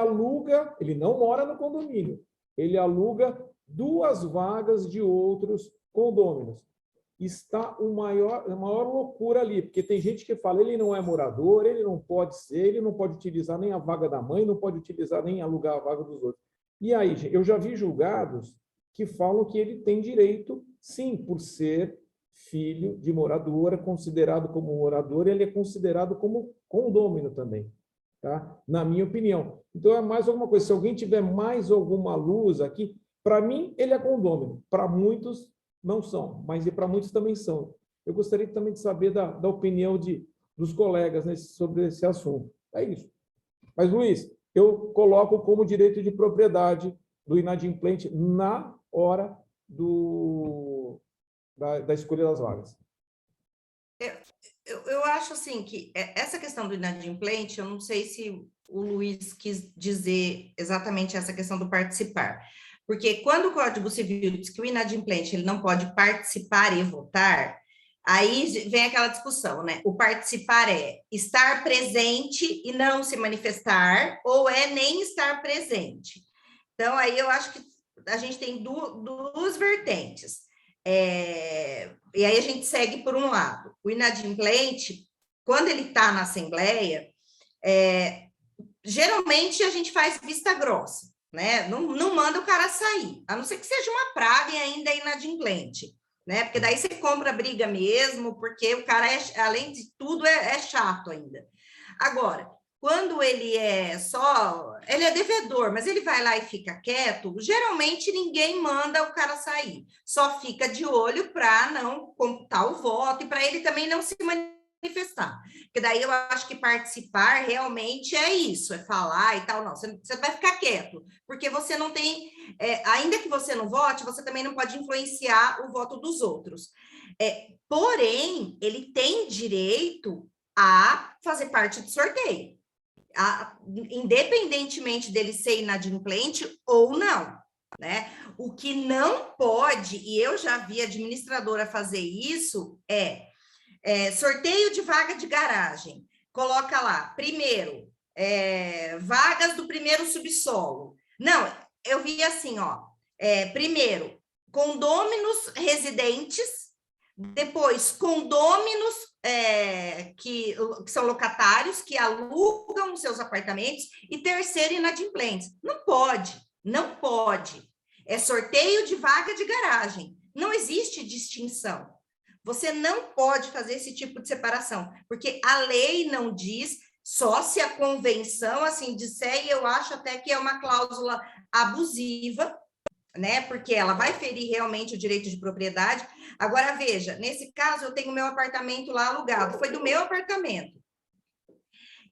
Speaker 6: não mora no condomínio, ele aluga 2 vagas de outros condôminos. Está a maior loucura ali, porque tem gente que fala, ele não é morador, ele não pode utilizar nem a vaga da mãe, não pode utilizar nem alugar a vaga dos outros. E aí, eu já vi julgados que falam que ele tem direito, sim, por ser filho de moradora, considerado como morador, ele é considerado como condômino também, tá? Na minha opinião. Então, é mais alguma coisa. Se alguém tiver mais alguma luz aqui, para mim, ele é condômino. Para muitos, não são, mas para muitos também são. Eu gostaria também de saber da opinião dos colegas sobre esse assunto. É isso. Mas, Luiz, eu coloco como direito de propriedade do inadimplente na hora da escolha das vagas.
Speaker 1: Eu acho assim que essa questão do inadimplente, eu não sei se o Luiz quis dizer exatamente essa questão do participar. Porque quando o Código Civil diz que o inadimplente ele não pode participar e votar, aí vem aquela discussão, né? O participar é estar presente e não se manifestar, ou é nem estar presente. Então, aí eu acho que a gente tem duas vertentes. E aí a gente segue por um lado. O inadimplente, quando ele está na Assembleia, geralmente a gente faz vista grossa, né? Não manda o cara sair, a não ser que seja uma praga e ainda é inadimplente, né? Porque daí você compra briga mesmo, porque o cara, além de tudo, é chato ainda. Agora, quando ele ele é devedor, mas ele vai lá e fica quieto, geralmente ninguém manda o cara sair, só fica de olho para não computar o voto e para ele também não se manifestar. Porque daí eu acho que participar realmente é isso, é falar e tal, não, você vai ficar quieto, porque você não tem, ainda que você não vote, você também não pode influenciar o voto dos outros. Porém, ele tem direito a fazer parte do sorteio. Independentemente dele ser inadimplente ou não, né? O que não pode, e eu já vi a administradora fazer isso, sorteio de vaga de garagem. Coloca lá, primeiro, vagas do primeiro subsolo. Não, eu vi assim, ó, primeiro, condôminos residentes, depois, condôminos que são locatários, que alugam os seus apartamentos, e terceiro, inadimplentes. Não pode, não pode. É sorteio de vaga de garagem. Não existe distinção. Você não pode fazer esse tipo de separação, porque a lei não diz, só se a convenção assim disser, e eu acho até que é uma cláusula abusiva, né? Porque ela vai ferir realmente o direito de propriedade. Agora, veja, nesse caso, eu tenho meu apartamento lá alugado, foi do meu apartamento.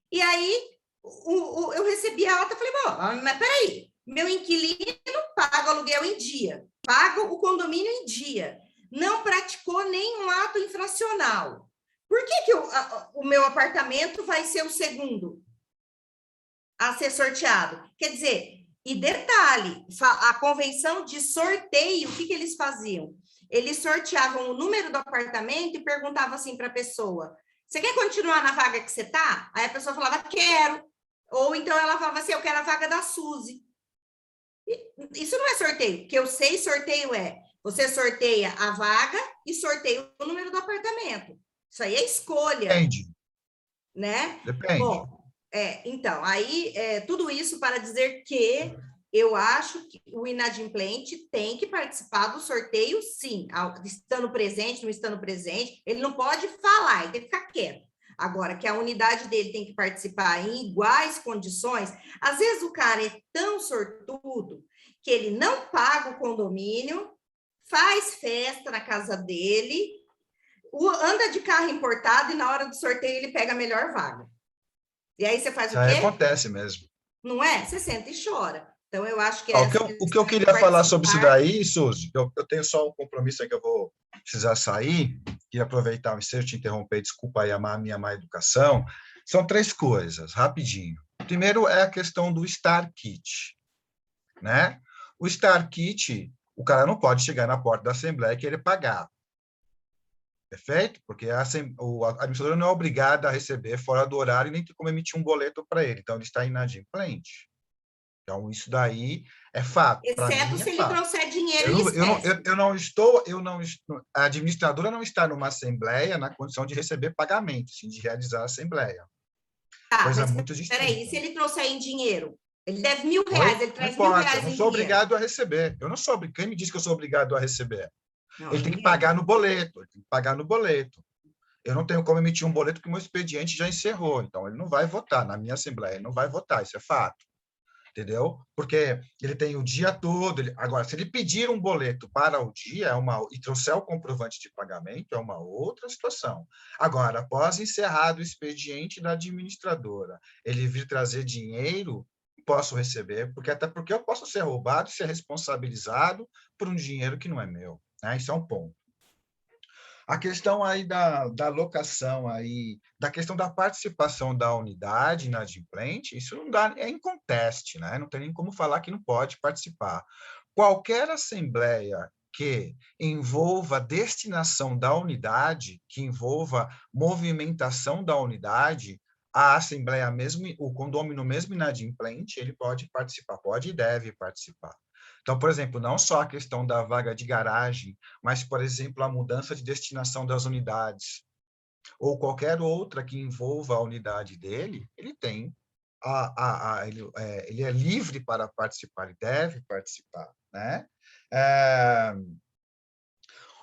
Speaker 1: E aí, eu recebi a alta, falei, bom, mas peraí, meu inquilino paga o aluguel em dia, paga o condomínio em dia, não praticou nenhum ato infracional. Por que o meu apartamento vai ser o segundo a ser sorteado? Quer dizer, e detalhe, a convenção de sorteio, o que eles faziam? Eles sorteavam o número do apartamento e perguntavam assim para a pessoa, você quer continuar na vaga que você está? Aí a pessoa falava, quero. Ou então ela falava assim, eu quero a vaga da Suzy. Isso não é sorteio, que eu sei sorteio você sorteia a vaga e sorteia o número do apartamento. Isso aí é escolha.
Speaker 4: Depende.
Speaker 1: Né?
Speaker 4: Depende.
Speaker 1: Bom, então, aí, tudo isso para dizer que eu acho que o inadimplente tem que participar do sorteio, sim, estando presente, não estando presente, ele não pode falar, ele tem que ficar quieto. Agora, que a unidade dele tem que participar em iguais condições, às vezes o cara é tão sortudo que ele não paga o condomínio, faz festa na casa dele, anda de carro importado e na hora do sorteio ele pega a melhor vaga. E aí você faz
Speaker 4: Isso
Speaker 1: o quê?
Speaker 4: acontece mesmo.
Speaker 1: Não é? Você senta e chora. Então, eu acho que
Speaker 4: o que eu queria falar sobre isso daí, Suzy, eu tenho só um compromisso aí que eu vou precisar sair, e aproveitar o ensejo, te interromper, desculpa aí a minha má educação. São 3 coisas, rapidinho. Primeiro é a questão do Star Kit, né? O Star Kit, o cara não pode chegar na porta da Assembleia e querer pagar. Perfeito? Porque a administradora não é obrigada a receber fora do horário e nem tem como emitir um boleto para ele. Então, ele está inadimplente. Então, isso daí é fato.
Speaker 1: Exceto se ele trouxer dinheiro em espécie.
Speaker 4: A administradora não está numa assembleia na condição de receber pagamento, sim, de realizar a assembleia. Coisa muito distinta.
Speaker 1: Peraí, se ele trouxer em dinheiro, ele deve R$1.000, ele traz R$1.000 em dinheiro.
Speaker 4: Eu não sou obrigado a receber. Quem me diz que eu sou obrigado a receber?
Speaker 1: Não,
Speaker 4: ele tem que pagar no boleto. Eu não tenho como emitir um boleto porque o meu expediente já encerrou. Então, ele não vai votar. Na minha assembleia, ele não vai votar. Isso é fato. Entendeu? Porque ele tem o dia todo. Agora, se ele pedir um boleto para o dia e trouxer o comprovante de pagamento, é uma outra situação. Agora, após encerrado o expediente da administradora, ele vir trazer dinheiro, posso receber, até porque eu posso ser roubado e ser responsabilizado por um dinheiro que não é meu. Né? Isso é um ponto. A questão aí da locação, aí, da questão da participação da unidade inadimplente, isso não dá, é inconteste, né? Não tem nem como falar que não pode participar. Qualquer assembleia que envolva destinação da unidade, que envolva movimentação da unidade, a assembleia mesmo, o condômino mesmo inadimplente, ele pode participar, pode e deve participar. Então, por exemplo, não só a questão da vaga de garagem, mas, por exemplo, a mudança de destinação das unidades, ou qualquer outra que envolva a unidade dele, ele tem ele é livre para participar e deve participar, né?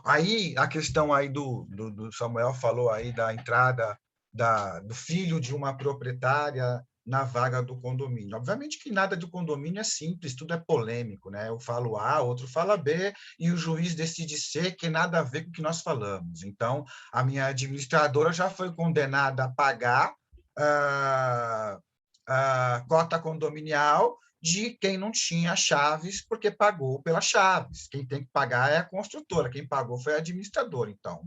Speaker 4: Aí a questão aí do Samuel falou aí da entrada do filho de uma proprietária na vaga do condomínio. Obviamente que nada do condomínio é simples, tudo é polêmico, né? Eu falo A, outro fala B, e o juiz decide C, que nada a ver com o que nós falamos. Então, a minha administradora já foi condenada a pagar a cota condominial de quem não tinha chaves, porque pagou pelas chaves. Quem tem que pagar é a construtora, quem pagou foi a administradora. Então,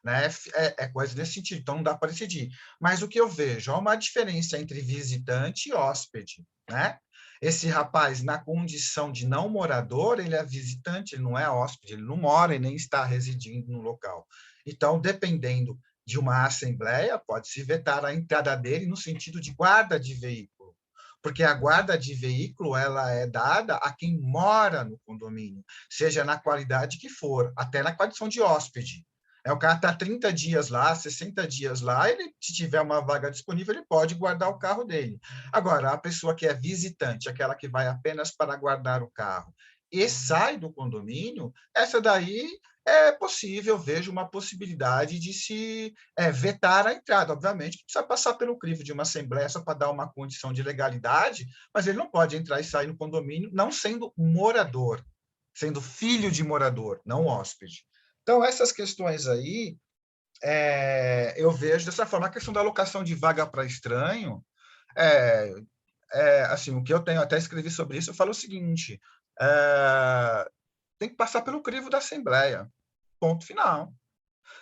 Speaker 4: né, é coisa desse sentido, então não dá para decidir. Mas o que eu vejo, há uma diferença entre visitante e hóspede, né? Esse rapaz, na condição de não morador, ele é visitante, ele não é hóspede, ele não mora e nem está residindo no local. Então, dependendo de uma assembleia, pode-se vetar a entrada dele no sentido de guarda de veículo, porque a guarda de veículo ela é dada a quem mora no condomínio, seja na qualidade que for, até na condição de hóspede. O cara está 30 dias lá, 60 dias lá, ele, se tiver uma vaga disponível, ele pode guardar o carro dele. Agora, a pessoa que é visitante, aquela que vai apenas para guardar o carro e sai do condomínio, essa daí é possível, vejo uma possibilidade de se vetar a entrada. Obviamente, precisa passar pelo crivo de uma assembleia só para dar uma condição de legalidade, mas ele não pode entrar e sair no condomínio não sendo morador, sendo filho de morador, não hóspede. Então, essas questões aí, eu vejo dessa forma. A questão da alocação de vaga para estranho, assim, o que eu tenho, até escrevi sobre isso, eu falo o seguinte, tem que passar pelo crivo da Assembleia, ponto final.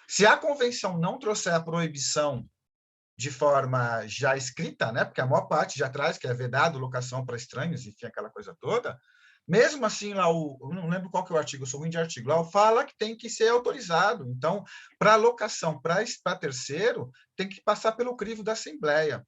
Speaker 4: Se a convenção não trouxer a proibição de forma já escrita, né, porque a maior parte já traz que é vedado locação para estranhos, enfim, aquela coisa toda, mesmo assim, lá eu não lembro qual que é o artigo, eu sou ruim de artigo, lá fala que tem que ser autorizado. Então, para locação para terceiro, tem que passar pelo crivo da Assembleia.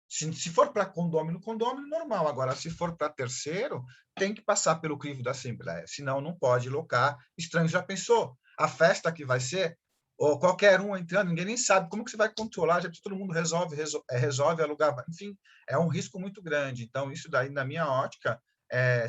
Speaker 4: Se for para condomínio, normal. Agora, se for para terceiro, tem que passar pelo crivo da Assembleia, senão não pode locar estranho. Já pensou? A festa que vai ser, ou qualquer um entrando, ninguém nem sabe como que você vai controlar, já que todo mundo resolve alugar, enfim, é um risco muito grande. Então, isso daí, na minha ótica,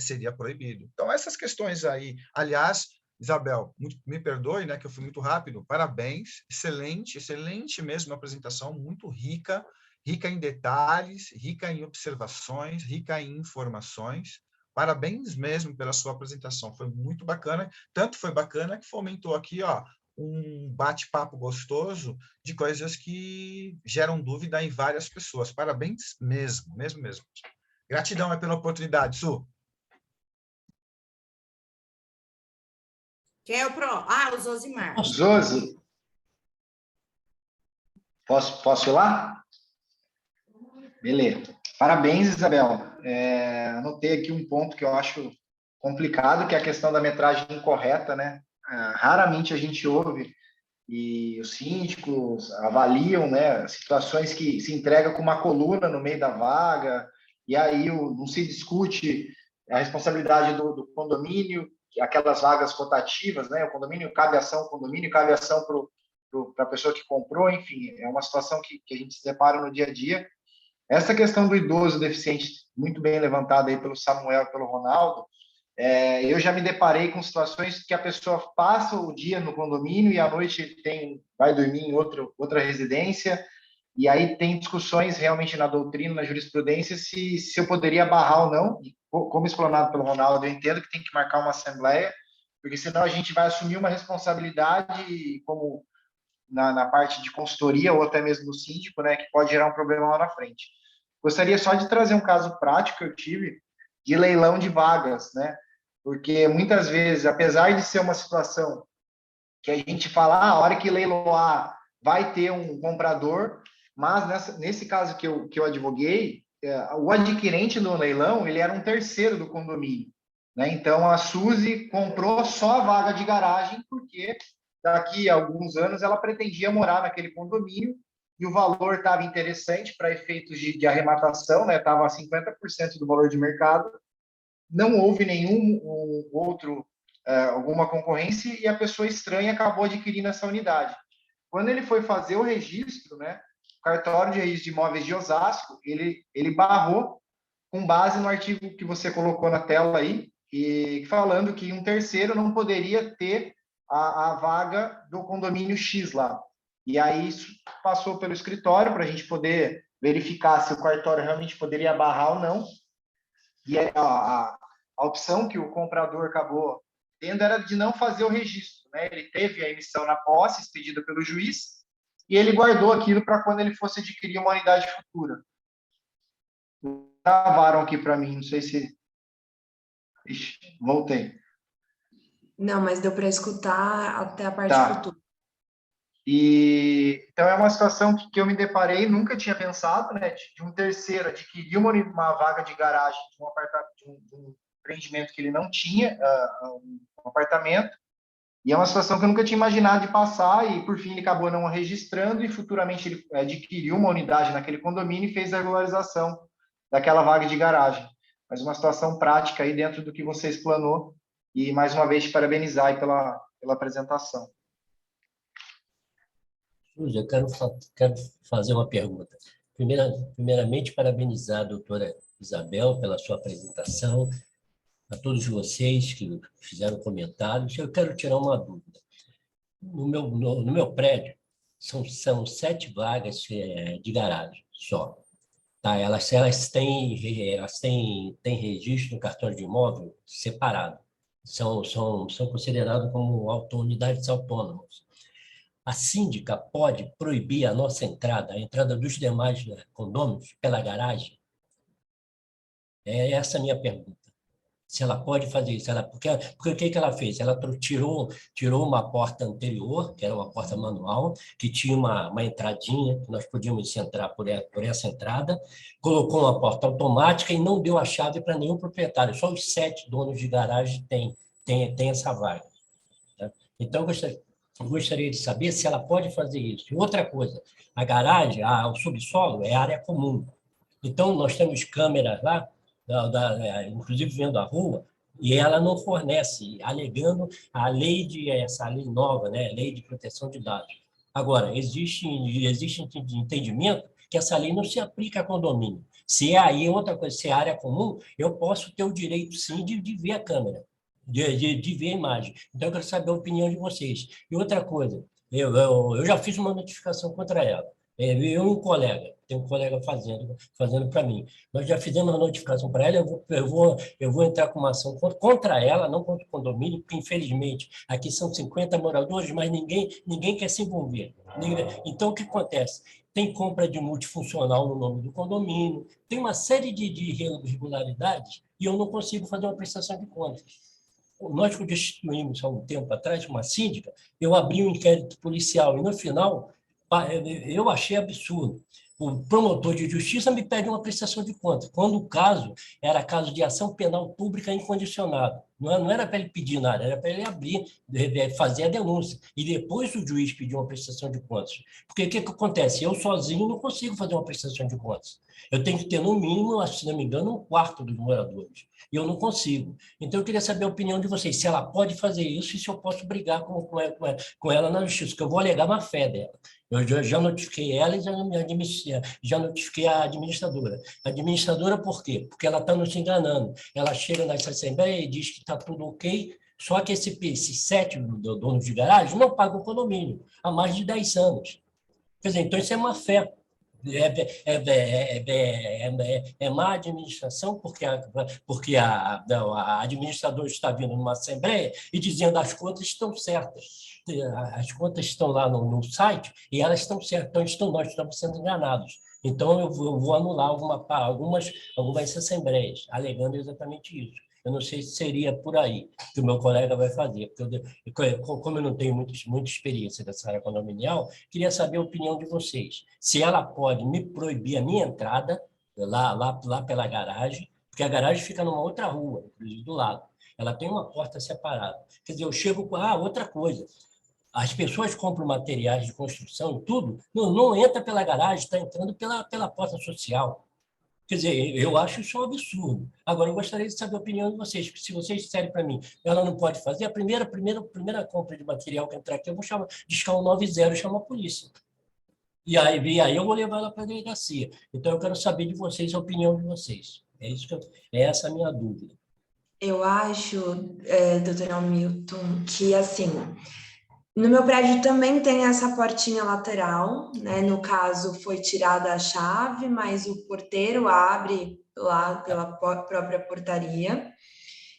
Speaker 4: seria proibido. Então, essas questões aí, aliás, Isabel, me perdoe, né, que eu fui muito rápido, parabéns, excelente mesmo a apresentação, muito rica em detalhes, rica em observações, rica em informações. Parabéns mesmo pela sua apresentação, foi muito bacana, tanto foi bacana que fomentou aqui, um bate-papo gostoso de coisas que geram dúvida em várias pessoas. Parabéns mesmo. Gratidão pela oportunidade, Su.
Speaker 1: Quem é o o Zosimar.
Speaker 5: Zosi. Posso ir lá? Beleza. Parabéns, Isabel. Anotei aqui um ponto que eu acho complicado, que é a questão da metragem incorreta, né? Raramente a gente ouve e os síndicos avaliam, né, situações que se entrega com uma coluna no meio da vaga, e aí não se discute a responsabilidade do condomínio, aquelas vagas rotativas, né? O condomínio cabe ação ao condomínio, cabe ação para a pessoa que comprou, enfim, é uma situação que a gente se depara no dia a dia. Essa questão do idoso deficiente, muito bem levantada aí pelo Samuel e pelo Ronaldo, eu já me deparei com situações que a pessoa passa o dia no condomínio e à noite vai dormir em outra residência, e aí tem discussões realmente na doutrina, na jurisprudência, se eu poderia barrar ou não. E, como explanado pelo Ronaldo, eu entendo que tem que marcar uma assembleia, porque senão a gente vai assumir uma responsabilidade, como na parte de consultoria ou até mesmo do síndico, né, que pode gerar um problema lá na frente. Gostaria só de trazer um caso prático que eu tive de leilão de vagas, né? Porque muitas vezes, apesar de ser uma situação que a gente fala, a hora que leiloar vai ter um comprador, mas nesse caso que eu advoguei, o adquirente do leilão, ele era um terceiro do condomínio, né? Então, a Suzy comprou só a vaga de garagem, porque daqui a alguns anos ela pretendia morar naquele condomínio e o valor estava interessante para efeitos de arrematação, né? Estava a 50% do valor de mercado. não houve nenhum outro, alguma concorrência, e a pessoa estranha acabou adquirindo essa unidade. Quando ele foi fazer o registro, né, o cartório de registro de imóveis de Osasco, ele barrou com base no artigo que você colocou na tela aí, e falando que um terceiro não poderia ter a vaga do condomínio X lá. E aí isso passou pelo escritório para a gente poder verificar se o cartório realmente poderia barrar ou não. E a opção que o comprador acabou tendo era de não fazer o registro, né? Ele teve a emissão na posse, expedida pelo juiz, e ele guardou aquilo para quando ele fosse adquirir uma unidade futura. Gravaram aqui para mim, não sei se... Ixi, voltei.
Speaker 2: Não, mas deu para escutar até a parte
Speaker 5: Tá.
Speaker 2: futura.
Speaker 5: E então é uma situação que eu me deparei, nunca tinha pensado, né, de um terceiro adquirir uma vaga de garagem de um apartamento, de um empreendimento que ele não tinha, um apartamento, e é uma situação que eu nunca tinha imaginado de passar, e por fim ele acabou não registrando, e futuramente ele adquiriu uma unidade naquele condomínio e fez a regularização daquela vaga de garagem. Mas uma situação prática aí dentro do que você explanou, e mais uma vez te parabenizar aí pela apresentação.
Speaker 7: Eu quero fazer uma pergunta. Primeiramente, parabenizar a doutora Isabel pela sua apresentação, a todos vocês que fizeram comentários. Eu quero tirar uma dúvida. No meu prédio, são 7 vagas de garagem só. Tá? Elas têm registro no cartório de imóvel separado. São consideradas como unidades autônomas. A síndica pode proibir a nossa entrada, a entrada dos demais condôminos pela garagem? É essa a minha pergunta. Se ela pode fazer isso. Porque o que ela fez? Ela tirou uma porta anterior, que era uma porta manual, que tinha uma entradinha, que nós podíamos entrar por essa entrada, colocou uma porta automática e não deu a chave para nenhum proprietário. Só os 7 donos de garagem têm essa vaga. Tá? Então, eu gostaria de saber se ela pode fazer isso. E outra coisa, a garagem, o subsolo é área comum. Então, nós temos câmeras lá, inclusive vendo a rua, e ela não fornece, alegando essa lei nova, né, a Lei de Proteção de Dados. Agora, existe entendimento que essa lei não se aplica a condomínio. Se é aí outra coisa, se é área comum, eu posso ter o direito, sim, de ver a câmera, de ver a imagem. Então, eu quero saber a opinião de vocês. E outra coisa, eu já fiz uma notificação contra ela. Eu e um colega, tem um colega fazendo para mim. Nós já fizemos uma notificação para ela, eu vou entrar com uma ação contra ela, não contra o condomínio, porque, infelizmente, aqui são 50 moradores, mas ninguém quer se envolver. Então, o que acontece? Tem compra de multifuncional no nome do condomínio, tem uma série de irregularidades e eu não consigo fazer uma prestação de contas. Nós constituímos há um tempo atrás uma síndica, eu abri um inquérito policial e, no final, eu achei absurdo. O promotor de justiça me pede uma prestação de contas, quando o caso era caso de ação penal pública incondicionada. Não era para ele pedir nada, era para ele abrir, fazer a denúncia. E depois o juiz pediu uma prestação de contas. Porque o que acontece? Eu sozinho não consigo fazer uma prestação de contas. Eu tenho que ter, no mínimo, se não me engano, 1/4 dos moradores. E eu não consigo. Então, eu queria saber a opinião de vocês, se ela pode fazer isso e se eu posso brigar com ela na justiça, porque eu vou alegar má fé dela. Eu já notifiquei ela e já notifiquei a administradora. A administradora, por quê? Porque ela está nos enganando. Ela chega nessa assembleia e diz que está tudo ok, só que esses 7 donos de garagem não pagam o condomínio há mais de 10 anos. Quer dizer, então isso é má fé. É má administração, porque a administradora está vindo numa assembleia e dizendo as contas estão certas. As contas estão lá no site e elas estão certas, então nós estamos sendo enganados. Então, eu vou anular algumas assembleias, alegando exatamente isso. Eu não sei se seria por aí que o meu colega vai fazer, porque como eu não tenho muita experiência dessa área condominial, queria saber a opinião de vocês. Se ela pode me proibir a minha entrada lá pela garagem, porque a garagem fica numa outra rua, inclusive do lado. Ela tem uma porta separada. Quer dizer, eu chego com... outra coisa. As pessoas compram materiais de construção e tudo, não entra pela garagem, está entrando pela porta social. Quer dizer, eu acho isso um absurdo. Agora, eu gostaria de saber a opinião de vocês, porque se vocês disserem para mim, ela não pode fazer, a primeira compra de material que entrar aqui, eu vou discar 190 e chamar a polícia. E aí eu vou levar ela para a delegacia. Então, eu quero saber de vocês a opinião de vocês. É essa a minha dúvida.
Speaker 2: Eu acho, doutor Hamilton, que assim, no meu prédio também tem essa portinha lateral, né? No caso, foi tirada a chave, mas o porteiro abre lá pela própria portaria.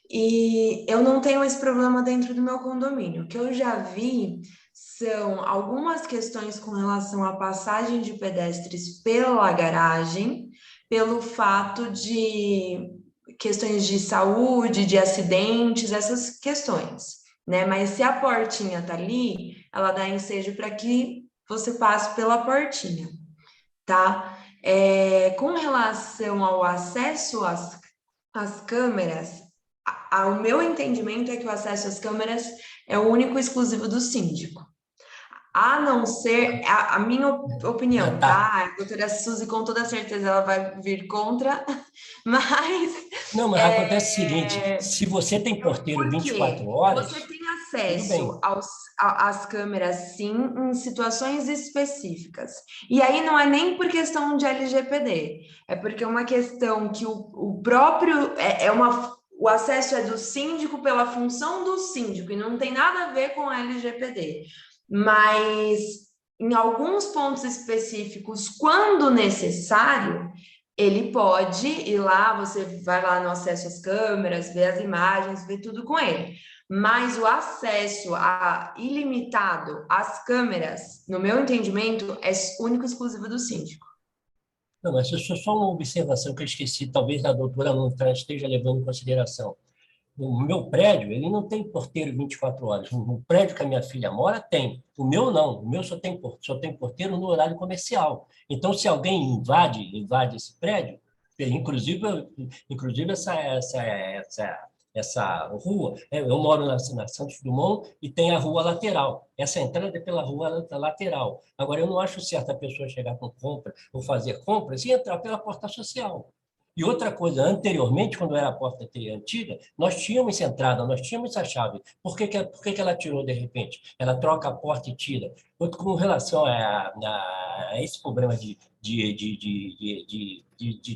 Speaker 2: E eu não tenho esse problema dentro do meu condomínio. O que eu já vi são algumas questões com relação à passagem de pedestres pela garagem, pelo fato de questões de saúde, de acidentes, essas questões, né? Mas se a portinha tá ali, ela dá ensejo para que você passe pela portinha, tá? Com relação ao acesso às câmeras, o meu entendimento é que o acesso às câmeras é o único e exclusivo do síndico. A não ser, a minha opinião, tá? A doutora Suzy, com toda certeza, ela vai vir contra, mas...
Speaker 7: Não, mas acontece o seguinte, se você tem porteiro 24 horas...
Speaker 2: Você tem acesso às câmeras, sim, em situações específicas. E aí não é nem por questão de LGPD, é porque é uma questão que o próprio... O acesso é do síndico pela função do síndico, e não tem nada a ver com a LGPD. Mas em alguns pontos específicos, quando necessário, ele pode ir lá, você vai lá no acesso às câmeras, vê as imagens, vê tudo com ele. Mas o acesso ilimitado às câmeras, no meu entendimento, é único e exclusivo do síndico.
Speaker 7: Não, mas isso é só uma observação que eu esqueci, talvez a doutora não esteja levando em consideração. O meu prédio, ele não tem porteiro 24 horas. O prédio que a minha filha mora tem. O meu não. O meu só tem porteiro no horário comercial. Então, se alguém invade esse prédio, inclusive essa rua, eu moro na Santos Dumont e tem a rua lateral. Essa entrada é pela rua lateral. Agora, eu não acho certo a pessoa chegar com compra ou fazer compras e entrar pela porta social. E outra coisa, anteriormente, quando era a porta antiga, nós tínhamos essa entrada, nós tínhamos essa chave. Por que ela tirou de repente? Ela troca a porta e tira. Com relação a esse problema de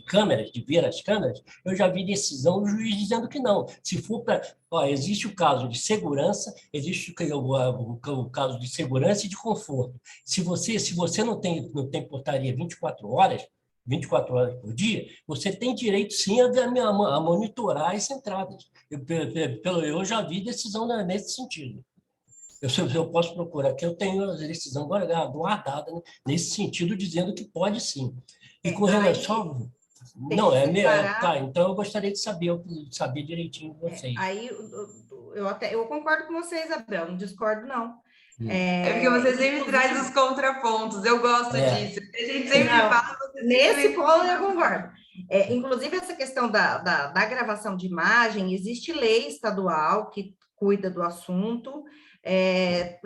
Speaker 7: câmeras, de ver as câmeras, eu já vi decisão do juiz dizendo que não. Se for para... Existe o caso de segurança, existe o caso de segurança e de conforto. Se você não tem portaria 24 horas por dia, você tem direito, sim, a monitorar as entradas. Eu já vi decisão nesse sentido. Eu posso procurar aqui, eu tenho a decisão guardada, né, nesse sentido, dizendo que pode, sim. E com relação... Não, tá, então eu gostaria de saber direitinho de vocês.
Speaker 1: Aí eu concordo com você, Isabel, não discordo, não.
Speaker 2: Porque você sempre traz os contrapontos, eu gosto disso. A gente sempre fala...
Speaker 1: Nesse ponto eu concordo. Inclusive, essa questão da gravação de imagem, existe lei estadual que cuida do assunto.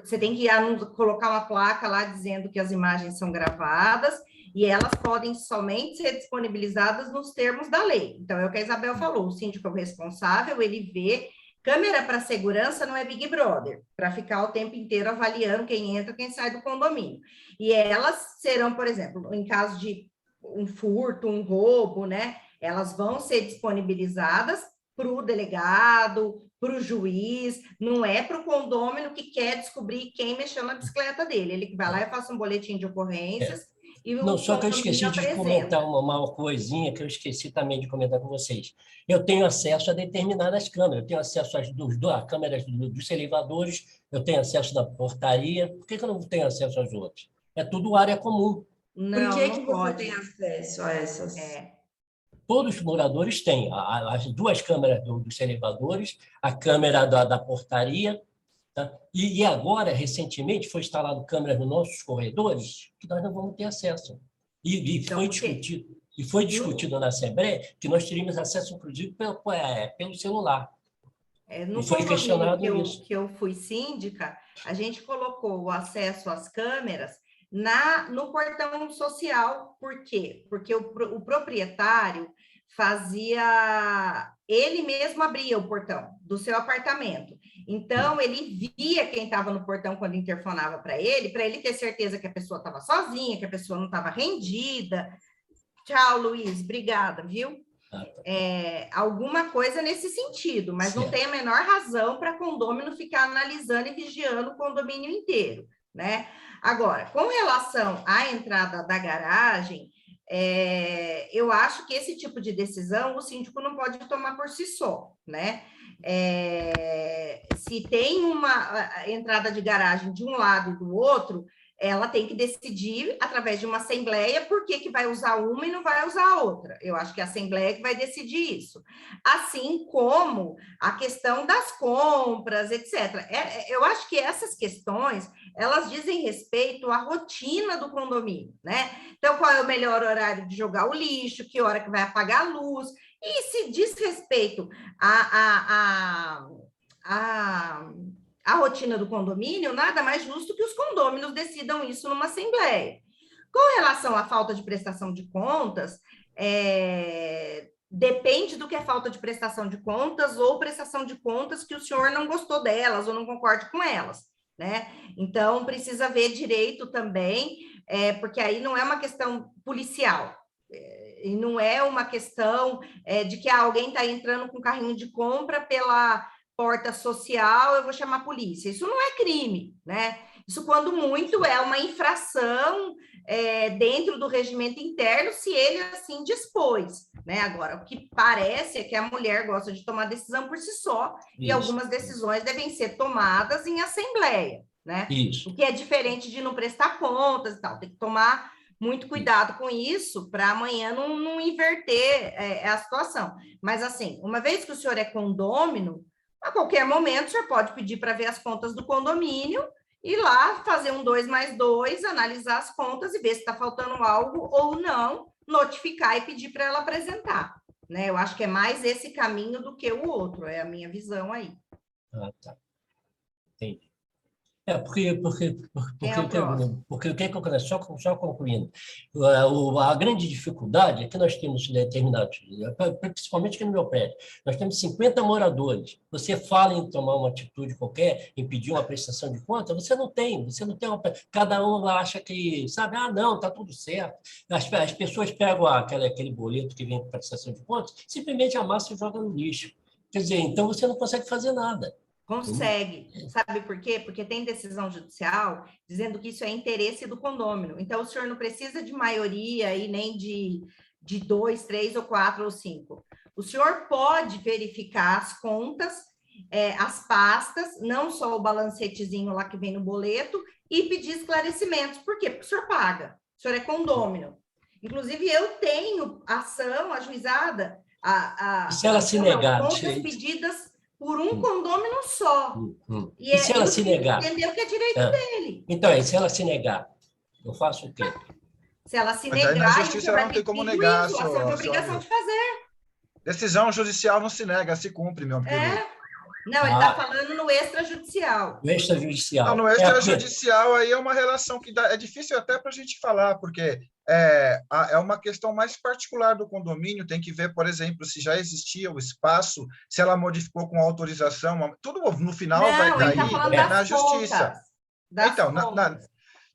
Speaker 1: Você tem que colocar uma placa lá dizendo que as imagens são gravadas e elas podem somente ser disponibilizadas nos termos da lei. Então, é o que a Isabel falou, o síndico é o responsável, ele vê. Câmera para segurança não é Big Brother, para ficar o tempo inteiro avaliando quem entra, quem sai do condomínio. E elas serão, por exemplo, em caso de um furto, um roubo, né? Elas vão ser disponibilizadas para o delegado, para o juiz, não é para o condômino que quer descobrir quem mexeu na bicicleta dele. Ele vai lá e faz um boletim de ocorrências.
Speaker 7: Não, só que eu esqueci de comentar uma coisinha que eu esqueci também de comentar com vocês. Eu tenho acesso a determinadas câmeras, eu tenho acesso às câmeras dos elevadores, eu tenho acesso da portaria. Por que eu não tenho acesso às outras? É tudo área comum.
Speaker 2: Por que você tem acesso a essas?
Speaker 7: Todos os moradores têm as duas câmeras dos elevadores, a câmera da portaria. Tá? E agora, recentemente, foi instalado câmeras nos nossos corredores que nós não vamos ter acesso. E foi discutido na Assembleia que nós teríamos acesso, inclusive, pelo celular.
Speaker 1: No condomínio que eu fui síndica, a gente colocou o acesso às câmeras no portão social. Por quê? Porque o proprietário ele mesmo abria o portão do seu apartamento. Então, ele via quem estava no portão quando interfonava para ele ter certeza que a pessoa estava sozinha, que a pessoa não estava rendida. Tchau, Luiz, obrigada, viu? Alguma coisa nesse sentido, mas não tem a menor razão para condômino ficar analisando e vigiando o condomínio inteiro, né? Agora, com relação à entrada da garagem, eu acho que esse tipo de decisão o síndico não pode tomar por si só, né? Se tem uma entrada de garagem de um lado e do outro, ela tem que decidir, através de uma assembleia, por que vai usar uma e não vai usar a outra. Eu acho que a assembleia que vai decidir isso. Assim como a questão das compras, etc. Eu acho que essas questões, elas dizem respeito à rotina do condomínio, né? Então, qual é o melhor horário de jogar o lixo, que hora que vai apagar a luz, e se diz respeito a rotina do condomínio, nada mais justo que os condôminos decidam isso numa assembleia. Com relação à falta de prestação de contas, depende do que é falta de prestação de contas ou prestação de contas que o senhor não gostou delas ou não concorde com elas, né? Então, precisa ver direito também, porque aí não é uma questão policial, e não é uma questão de que alguém está entrando com carrinho de compra pela porta social, eu vou chamar a polícia. Isso não é crime, né? Isso, quando muito, é uma infração dentro do regimento interno, se ele assim dispôs, né? Agora, o que parece é que a mulher gosta de tomar decisão por si só, e algumas decisões devem ser tomadas em assembleia, né? O que é diferente de não prestar contas e tal. Tem que tomar muito cuidado com isso, para amanhã não inverter a situação. Mas, assim, uma vez que o senhor é condômino, a qualquer momento, o senhor pode pedir para ver as contas do condomínio, ir lá, fazer um 2 mais 2, analisar as contas e ver se está faltando algo ou não, notificar e pedir para ela apresentar, né? Eu acho que é mais esse caminho do que o outro, é a minha visão aí.
Speaker 7: Tá. Entendi. Porque o que acontece? Só concluindo, a grande dificuldade é que nós temos determinados, principalmente aqui no meu prédio, nós temos 50 moradores. Você fala em tomar uma atitude qualquer, em pedir uma prestação de conta, você não tem cada um acha que, sabe, não, está tudo certo. As pessoas pegam aquele boleto que vem com prestação de contas, simplesmente amassa e joga no lixo. Quer dizer, então você não consegue fazer nada.
Speaker 1: Consegue. Sabe por quê? Porque tem decisão judicial dizendo que isso é interesse do condômino. Então, o senhor não precisa de maioria e nem de 2, 3 ou 4 ou 5. O senhor pode verificar as contas, as pastas, não só o balancetezinho lá que vem no boleto, e pedir esclarecimentos. Por quê? Porque o senhor paga. O senhor é condômino. Inclusive, eu tenho ação ajuizada.
Speaker 7: Se ela se negar...
Speaker 1: Contas pedidas por um condômino só.
Speaker 7: E se ela se negar?
Speaker 1: Entendeu que é direito dele.
Speaker 7: Então, e se ela se negar? Eu faço o quê?
Speaker 1: Se ela se
Speaker 4: Mas aí
Speaker 1: negar,
Speaker 4: na justiça ela não tem como negar.
Speaker 1: Ela tem obrigação de fazer.
Speaker 4: Decisão judicial não se nega, se cumpre, meu querido.
Speaker 1: Não, ele está falando no extrajudicial.
Speaker 7: No extrajudicial.
Speaker 4: Não, no extrajudicial aí é uma relação que é difícil até para a gente falar, porque é uma questão mais particular do condomínio, tem que ver, por exemplo, se já existia o espaço, se ela modificou com autorização, tudo no final vai cair na justiça. Então,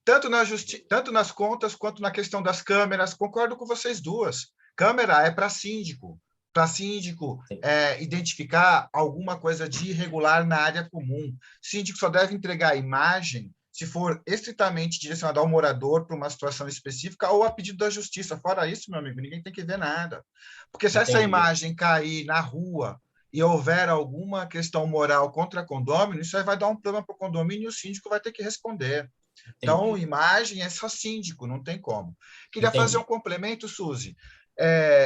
Speaker 4: tanto nas contas quanto na questão das câmeras, concordo com vocês duas. Câmera é para síndico identificar alguma coisa de irregular na área comum. Síndico só deve entregar a imagem se for estritamente direcionado ao morador para uma situação específica ou a pedido da justiça. Fora isso, meu amigo, ninguém tem que ver nada. Porque se essa imagem cair na rua e houver alguma questão moral contra condomínio, isso aí vai dar um problema para o condomínio e o síndico vai ter que responder. Então, imagem é só síndico, não tem como. Queria fazer um complemento, Suzy.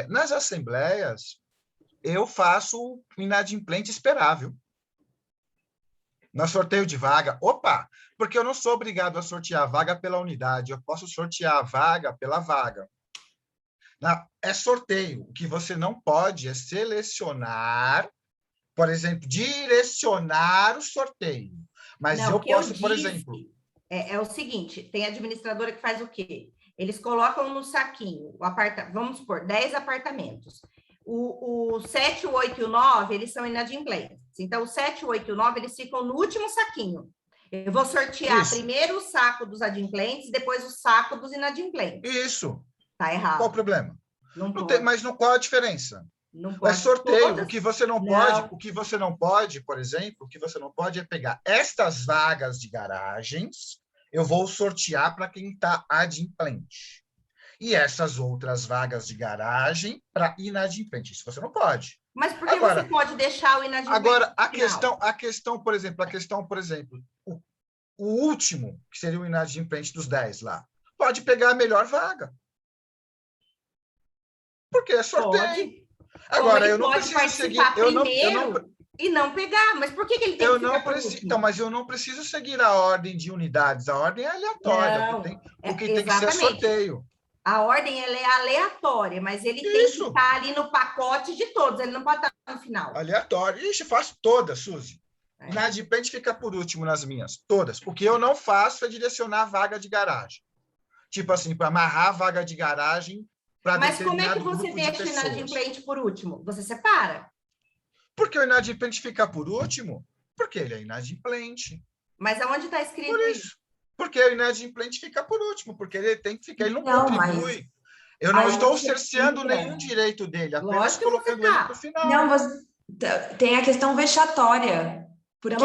Speaker 4: Nas assembleias, eu faço inadimplente esperável. No sorteio de vaga, porque eu não sou obrigado a sortear a vaga pela unidade, eu posso sortear a vaga pela vaga. É sorteio. O que você não pode é selecionar, por exemplo, direcionar o sorteio. Mas eu posso, por exemplo...
Speaker 1: É o seguinte, tem administradora que faz o quê? Eles colocam no saquinho, vamos supor, 10 apartamentos. O 7, o 8 e o 9, eles são inadimplentes. Então, o 7, o 8 e o 9, eles ficam no último saquinho. Eu vou sortear primeiro o saco dos adimplentes, depois o saco dos inadimplentes.
Speaker 4: Isso.
Speaker 1: Tá errado.
Speaker 4: Qual o problema?
Speaker 1: Não
Speaker 4: Não
Speaker 1: pode.
Speaker 4: tem, mas qual a diferença?
Speaker 1: Não
Speaker 4: É
Speaker 1: pode.
Speaker 4: sorteio.
Speaker 1: Todas.
Speaker 4: O que você não pode, por exemplo, o que você não pode é pegar estas vagas de garagens, eu vou sortear para quem está adimplente. E essas outras vagas de garagem para inadimplente. Isso você não pode.
Speaker 1: Mas por que você pode deixar o inadimplente?
Speaker 4: Agora, a questão, por exemplo, o último, que seria o inadimplente dos 10 lá, pode pegar a melhor vaga. Porque é sorteio.
Speaker 1: Pode.
Speaker 4: Agora,
Speaker 1: ele
Speaker 4: eu não
Speaker 1: pode
Speaker 4: preciso seguir.
Speaker 1: e não pegar. Mas por que ele tem que ficar por último?
Speaker 4: Então, mas eu não preciso seguir a ordem de unidades. A ordem é aleatória. O que tem que ser sorteio.
Speaker 1: A ordem ela é aleatória, mas ele tem que estar ali no pacote de todos. Ele não pode estar no final.
Speaker 4: Aleatório. Ixi, faço todas, Suzy. Inadimplente fica por último nas minhas. Todas. O que eu não faço é direcionar a vaga de garagem. Tipo assim, para amarrar a vaga de garagem.
Speaker 1: Mas como é que você deixa o inadimplente por último? Você separa?
Speaker 4: Porque o inadimplente fica por último? Porque ele é inadimplente.
Speaker 1: Mas aonde está escrito
Speaker 4: por isso? Porque o inadimplente fica por último, porque ele tem que ficar, ele não contribui. Eu não estou cerceando nenhum direito dele, apenas colocando ele para o final.
Speaker 2: Não, tem a questão vexatória. Porque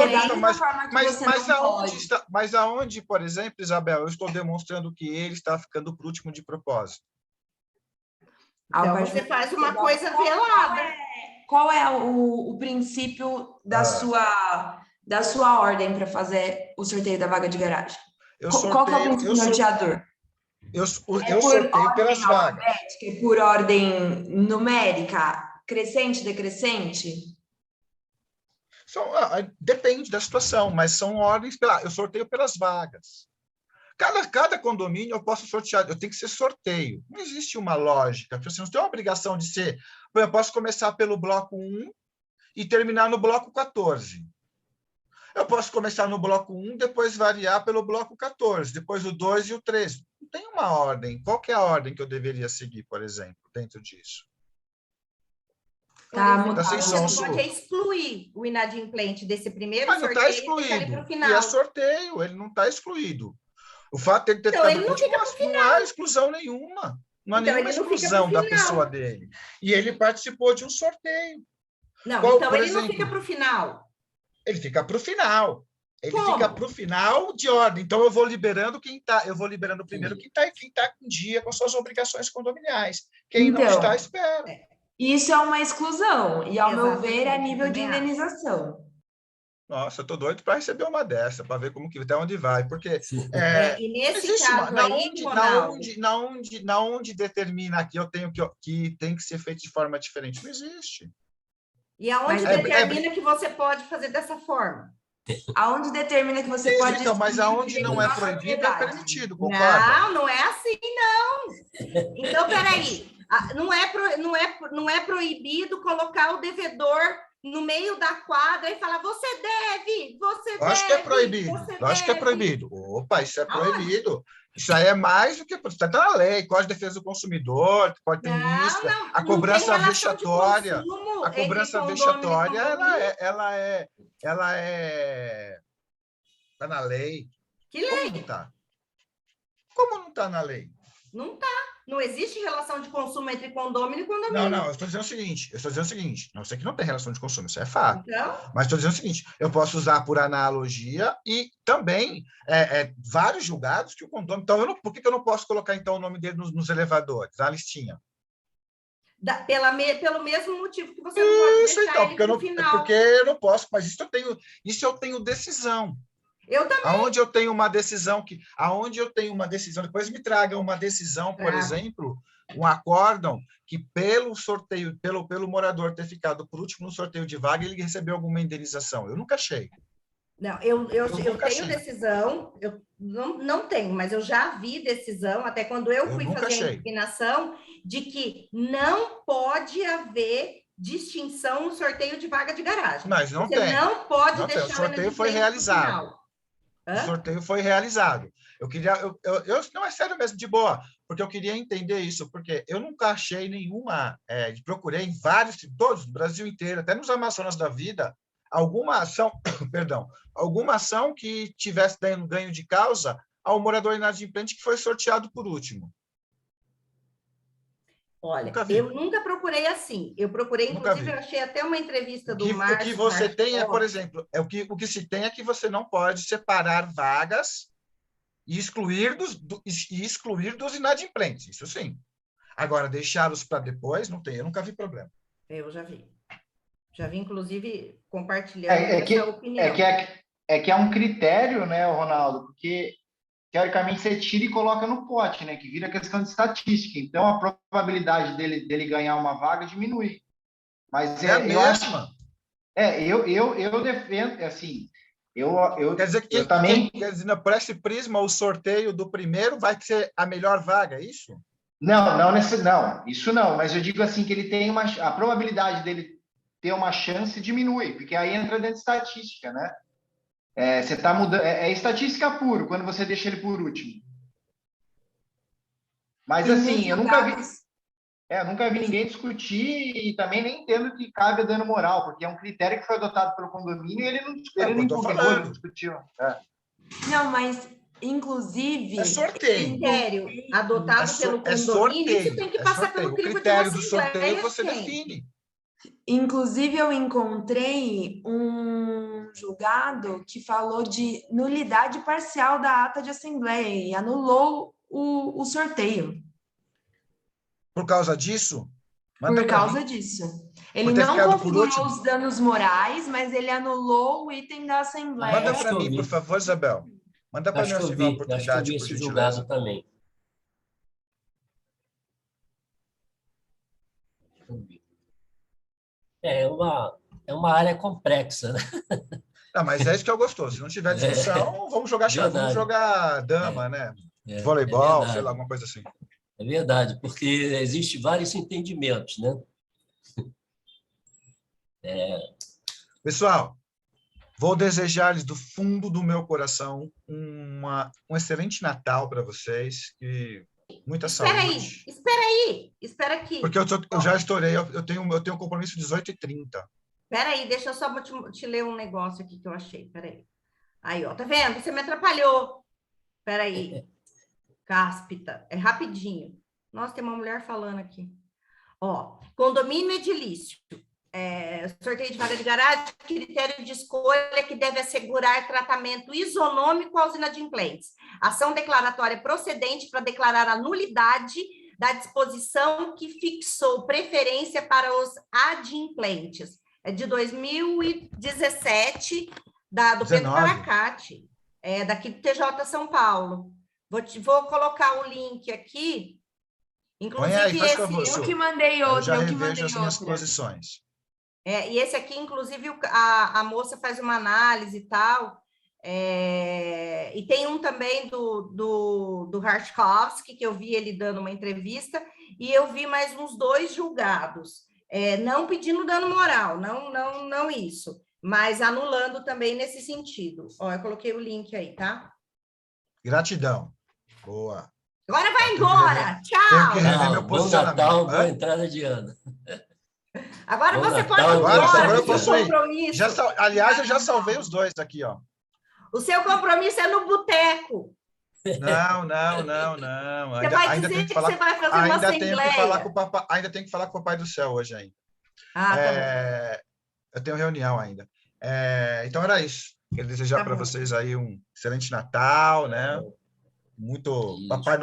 Speaker 4: mas aonde, por exemplo, Isabel, eu estou demonstrando que ele está ficando por último de propósito?
Speaker 1: Então, você faz uma coisa velada.
Speaker 2: Qual é o princípio da sua ordem para fazer o sorteio da vaga de garagem? Qual que é o princípio norteador?
Speaker 4: Eu sorteio pelas vagas.
Speaker 2: Por ordem numérica, crescente, decrescente?
Speaker 4: Depende da situação, mas são ordens. Eu sorteio pelas vagas. Cada condomínio eu posso sortear, eu tenho que ser sorteio. Não existe uma lógica. Você não tem uma obrigação de ser. Eu posso começar pelo bloco 1 e terminar no bloco 14. Eu posso começar no bloco 1, depois variar pelo bloco 14, depois o 2 e o 13. Não tem uma ordem. Qual que é a ordem que eu deveria seguir, por exemplo, dentro disso?
Speaker 1: Você pode excluir o inadimplente desse primeiro
Speaker 4: sorteio. Mas não está excluído. E é sorteio, ele não está excluído. O fato de ele ter ficado por último, não há exclusão nenhuma. Não há nenhuma exclusão da pessoa dele. E ele participou de um sorteio.
Speaker 1: Não, então ele não fica para o final.
Speaker 4: Ele fica para o final. Ele fica para o final de ordem. Então, eu vou liberando primeiro quem está em dia com suas obrigações condominiais. Quem não está, espera.
Speaker 2: Isso é uma exclusão. E, ao meu ver, é nível de indenização.
Speaker 4: Nossa, eu estou doido para receber uma dessa, para ver como que até onde vai, porque
Speaker 1: e nesse caso aí,
Speaker 4: na onde determina que tem que ser feito de forma diferente, não existe.
Speaker 1: E aonde determina que você pode fazer dessa forma?
Speaker 2: Aonde determina que você pode...
Speaker 4: Então, mas aonde não é proibido, é permitido, concorda?
Speaker 1: Não é assim, não. Então, peraí, não é proibido colocar o devedor no meio da quadra e falar, você deve.
Speaker 4: Acho que é proibido. Acho que é proibido. Opa, isso é proibido. Isso aí é mais do que... Está na lei, Código de Defesa do Consumidor, pode ter isso. A cobrança vexatória. A cobrança vexatória, ela é... Está na lei.
Speaker 1: Que lei?
Speaker 4: Como não está na lei?
Speaker 1: Não está. Não existe relação de consumo entre condômino e condomínio.
Speaker 4: Não, eu estou dizendo o seguinte, não sei que não tem relação de consumo, isso é fato.
Speaker 1: Então?
Speaker 4: Mas estou dizendo o seguinte, eu posso usar por analogia e também vários julgados que o condomínio... Então, por que eu não posso colocar, então, o nome dele nos elevadores, na listinha?
Speaker 1: Pelo mesmo motivo que você não pode deixar ele no final.
Speaker 4: Porque eu não posso, mas isso eu tenho decisão.
Speaker 1: Eu também.
Speaker 4: Aonde eu tenho uma decisão, depois me tragam uma decisão, por exemplo, um acórdão que pelo sorteio, pelo morador ter ficado por último no sorteio de vaga, ele recebeu alguma indenização. Eu nunca achei.
Speaker 1: Não, eu tenho decisão, eu não tenho, mas eu já vi decisão, até quando eu fui fazer a impugnação, de que não pode haver distinção no sorteio de vaga de garagem.
Speaker 4: Mas não
Speaker 1: Você
Speaker 4: tem.
Speaker 1: não pode deixar
Speaker 4: o sorteio foi realizado. O sorteio foi realizado. Eu queria, não, é sério mesmo, de boa, porque eu queria entender isso, porque eu nunca achei nenhuma, procurei em vários, todos, no Brasil inteiro, até nos Amazonas da vida, alguma ação, perdão, alguma ação que tivesse dando ganho de causa ao morador inadimplente que foi sorteado por último.
Speaker 1: Olha,
Speaker 4: Nunca vi.
Speaker 1: eu nunca procurei assim. Eu procurei,
Speaker 4: Nunca
Speaker 1: inclusive,
Speaker 4: vi.
Speaker 1: eu achei até uma entrevista do
Speaker 4: O que
Speaker 1: Márcio
Speaker 4: você tem é, por
Speaker 1: Marcos.
Speaker 4: exemplo, o que se tem é que você não pode separar vagas e excluir dos inadimplentes, isso sim. Agora, deixá-los para depois, não tem, eu nunca vi problema.
Speaker 1: Eu já vi. Já vi, inclusive, compartilhando
Speaker 5: É
Speaker 1: essa opinião.
Speaker 5: que é um critério, né, Ronaldo? Porque, teoricamente, você tira e coloca no pote, né? Que vira questão de estatística. Então, a probabilidade dele ganhar uma vaga diminui. Mas
Speaker 4: É a
Speaker 5: eu acho...
Speaker 4: mesma.
Speaker 5: Eu defendo, assim...
Speaker 4: Quer dizer que
Speaker 5: eu também...
Speaker 4: quer dizer, por esse prisma, o sorteio do primeiro vai ser a melhor vaga, é isso?
Speaker 5: Não, isso não. Mas eu digo assim, que ele tem a probabilidade dele ter uma chance diminui, porque aí entra dentro de estatística, né? Você está mudando. É estatística puro quando você deixa ele por último. Mas
Speaker 2: E
Speaker 5: assim,
Speaker 2: nos
Speaker 5: eu
Speaker 2: julgados,
Speaker 5: nunca vi ninguém discutir e também nem entendo que cabe dano moral, porque é um critério que foi adotado pelo condomínio e ele não
Speaker 4: É o que eu estou
Speaker 5: impugnou, ele não
Speaker 4: falando.
Speaker 5: discutiu.
Speaker 2: não, mas inclusive
Speaker 4: É sorteio.
Speaker 1: Critério adotado pelo condomínio, isso tem que passar pelo
Speaker 4: O
Speaker 1: crivo de uma
Speaker 4: critério do sorteio
Speaker 1: assembleia
Speaker 4: você
Speaker 1: sempre.
Speaker 4: define.
Speaker 2: Inclusive, eu encontrei um julgado que falou de nulidade parcial da ata de assembleia e anulou o sorteio
Speaker 4: Por causa disso, manda
Speaker 2: por
Speaker 4: para
Speaker 2: causa
Speaker 4: mim.
Speaker 2: disso.
Speaker 4: Por
Speaker 2: Ele
Speaker 4: ter
Speaker 2: não
Speaker 4: ficado por
Speaker 2: configurou
Speaker 4: último.
Speaker 2: os danos morais, mas ele anulou o item da assembleia.
Speaker 4: Manda
Speaker 7: Acho
Speaker 4: para
Speaker 7: que eu
Speaker 4: mim, por
Speaker 7: vi.
Speaker 4: favor, Isabel. Manda para mim
Speaker 7: Acho que
Speaker 4: se
Speaker 7: eu
Speaker 4: tiver uma
Speaker 7: vi
Speaker 4: oportunidade, por
Speaker 7: esse
Speaker 4: gentileza.
Speaker 7: julgado também. É uma área complexa, né?
Speaker 4: Não, mas é isso que eu gostoso. Se não tiver discussão, vamos jogar vamos
Speaker 7: Verdade.
Speaker 4: jogar dama, né?
Speaker 7: É
Speaker 4: Voleibol, sei lá,
Speaker 7: verdade.
Speaker 4: alguma coisa assim.
Speaker 7: É verdade, porque existem vários entendimentos, né?
Speaker 4: Pessoal, vou desejar-lhes do fundo do meu coração um excelente Natal para vocês e muita saúde.
Speaker 1: Espera aí.
Speaker 4: Porque eu já estourei, eu tenho um compromisso 18h30.
Speaker 1: Espera aí, deixa eu só te ler um negócio aqui que eu achei. Espera aí. Aí, ó, tá vendo? Você me atrapalhou. Espera aí. Cáspita, é rapidinho. Nossa, tem uma mulher falando aqui. Ó, condomínio edilício. Sorteio de vaga de garagem, critério de escolha que deve assegurar tratamento isonômico aos inadimplentes. Ação declaratória procedente para declarar a nulidade da disposição que fixou preferência para os adimplentes. É de 2017, do Pedro Caracate, daqui do TJ São Paulo. Vou colocar o link aqui. Inclusive,
Speaker 4: aí, faz favor,
Speaker 2: eu que mandei outra.
Speaker 4: Eu já revejo as minhas posições.
Speaker 1: E esse aqui, inclusive, a moça faz uma análise e tal. E tem um também do Hartkovski, que eu vi ele dando uma entrevista, e eu vi mais uns 2 julgados, não pedindo dano moral, não isso, mas anulando também nesse sentido. Ó, eu coloquei o link aí, tá?
Speaker 4: Gratidão. Boa.
Speaker 1: Agora vai embora. Tchau.
Speaker 4: Tenho que rever meu
Speaker 7: Bom
Speaker 4: posicionamento.
Speaker 7: Natal, boa entrada de ano.
Speaker 1: Agora
Speaker 7: Bom
Speaker 1: você
Speaker 7: Natal,
Speaker 1: pode ir embora.
Speaker 4: Agora eu posso ir.
Speaker 1: Compromisso.
Speaker 4: Aliás, eu já salvei os 2 aqui, ó.
Speaker 1: O seu compromisso é no boteco.
Speaker 4: Não.
Speaker 1: Você vai dizer que você vai fazer uma assembleia.
Speaker 4: Ainda tenho que falar com o Papai do Céu hoje ainda.
Speaker 1: Tá bom.
Speaker 4: Eu tenho reunião ainda. Então era isso. Quero desejar para vocês aí um excelente Natal, né? Muito
Speaker 7: Isso.
Speaker 4: Papai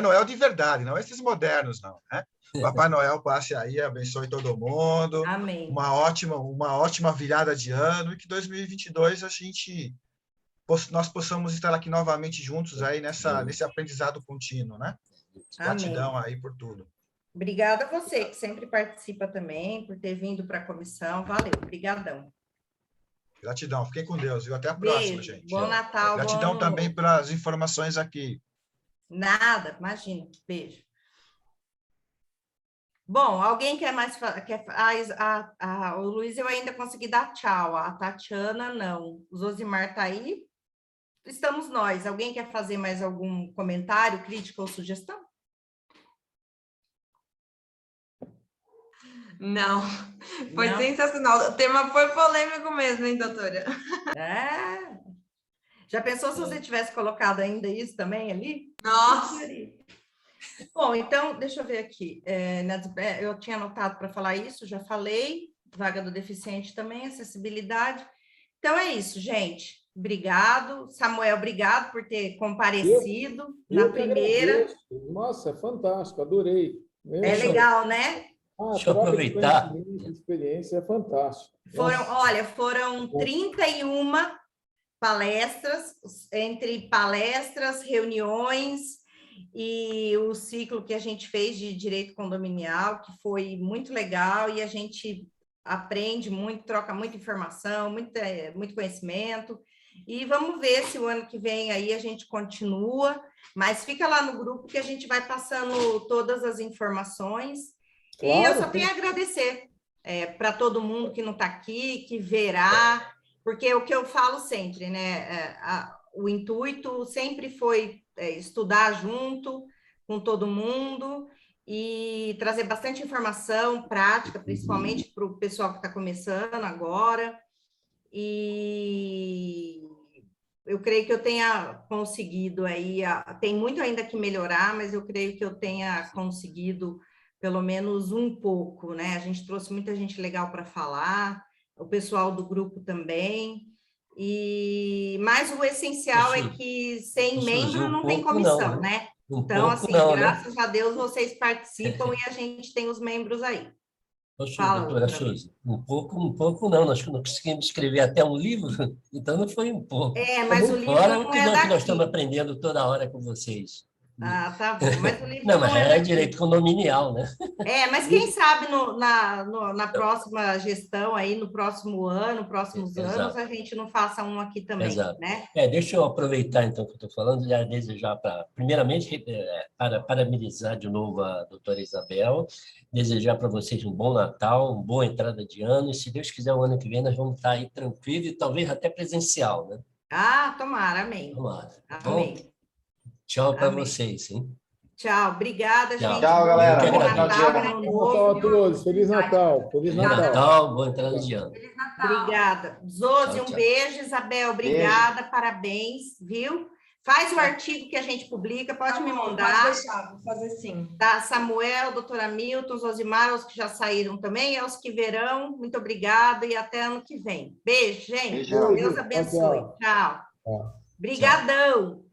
Speaker 4: Noel de verdade, não esses modernos, não, né? Papai Noel passe aí, abençoe todo mundo.
Speaker 1: Amém.
Speaker 4: Uma ótima virada de ano e que 2022 nós possamos estar aqui novamente juntos aí nesse aprendizado contínuo, né? Gratidão aí por tudo.
Speaker 1: Obrigada a você, que sempre participa também, por ter vindo para a comissão. Valeu, obrigadão.
Speaker 4: Gratidão, fiquem com Deus, viu? Até a
Speaker 1: Beijo,
Speaker 4: próxima, gente.
Speaker 1: bom Natal.
Speaker 4: Gratidão
Speaker 1: bom
Speaker 4: também pelas informações aqui.
Speaker 1: Nada, imagina. Beijo. Bom, alguém quer mais... o Luiz eu ainda consegui dar tchau, a Tatiana não. O Zosimar tá aí? estamos nós. Alguém quer fazer mais algum comentário, crítica ou sugestão?
Speaker 2: Não, foi
Speaker 1: Não?
Speaker 2: sensacional. O tema foi polêmico mesmo, hein, doutora?
Speaker 1: É. Já pensou se você tivesse colocado ainda isso também ali?
Speaker 2: Nossa!
Speaker 1: Bom, então, deixa eu ver aqui. Eu tinha anotado para falar isso, já falei. Vaga do deficiente também, acessibilidade. Então, é isso, gente. Obrigado. Samuel, obrigado por ter comparecido na
Speaker 6: Eu que
Speaker 1: primeira.
Speaker 6: agradeço. Nossa, é fantástico, adorei.
Speaker 1: É legal, né?
Speaker 6: A
Speaker 7: Deixa eu
Speaker 6: troca de
Speaker 7: aproveitar.
Speaker 6: conhecimento, de experiência é fantástico.
Speaker 1: Foram 31 palestras, entre palestras, reuniões e o ciclo que a gente fez de direito condominial, que foi muito legal, e a gente aprende muito, troca muita informação, muito conhecimento, e vamos ver se o ano que vem aí a gente continua, mas fica lá no grupo que a gente vai passando todas as informações, e eu só tenho a agradecer para todo mundo que não está aqui, que verá, porque é o que eu falo sempre, né? O intuito sempre foi estudar junto com todo mundo e trazer bastante informação prática, principalmente para o pessoal que está começando agora. E eu creio que eu tenha conseguido aí, tem muito ainda que melhorar, mas eu creio que eu tenha conseguido pelo menos um pouco, né? A gente trouxe muita gente legal para falar, o pessoal do grupo também, mas o essencial é que sem membro não tem comissão, né? Então, assim, graças a Deus vocês participam e a gente tem os membros aí.
Speaker 7: Doutora Suzy, um pouco não, nós não conseguimos escrever até um livro, então não foi um pouco.
Speaker 1: Mas o livro
Speaker 7: fora
Speaker 1: não
Speaker 7: o que nós estamos aprendendo toda hora com vocês.
Speaker 1: Ah, tá bom, mas o livro
Speaker 7: não, mas
Speaker 1: é
Speaker 7: direito condominial, né?
Speaker 1: Mas quem sabe na próxima gestão, aí, no próximo ano, próximos anos, a gente não faça um aqui também,
Speaker 7: Exato.
Speaker 1: né?
Speaker 7: Deixa eu aproveitar, então, que eu estou falando, já desejar primeiramente, parabenizar de novo a doutora Isabel, desejar para vocês um bom Natal, uma boa entrada de ano, e se Deus quiser, o ano que vem nós vamos estar aí tranquilo e talvez até presencial, né?
Speaker 1: Tomara, amém.
Speaker 7: Tomara.
Speaker 1: Amém.
Speaker 7: Bom, tchau para vocês, hein?
Speaker 1: Tchau, obrigada, gente.
Speaker 5: Tchau, galera.
Speaker 7: Bom
Speaker 1: Natal,
Speaker 6: Bom Natal a todos. Feliz Natal. Feliz
Speaker 7: Natal, boa entrada de ano.
Speaker 2: Feliz Natal.
Speaker 1: Obrigada. Zosi,
Speaker 7: Tchau,
Speaker 1: um
Speaker 7: tchau.
Speaker 1: beijo. Isabel, obrigada, parabéns, viu? Faz o artigo que a gente publica, pode me mandar.
Speaker 2: Pode deixar, vou fazer sim.
Speaker 1: Tá, Samuel, doutora Milton, Zosimar, os que já saíram também, aos que verão, muito obrigada e até ano que vem. Beijo, gente.
Speaker 5: Beijão.
Speaker 1: Deus abençoe. Tchau. Obrigadão.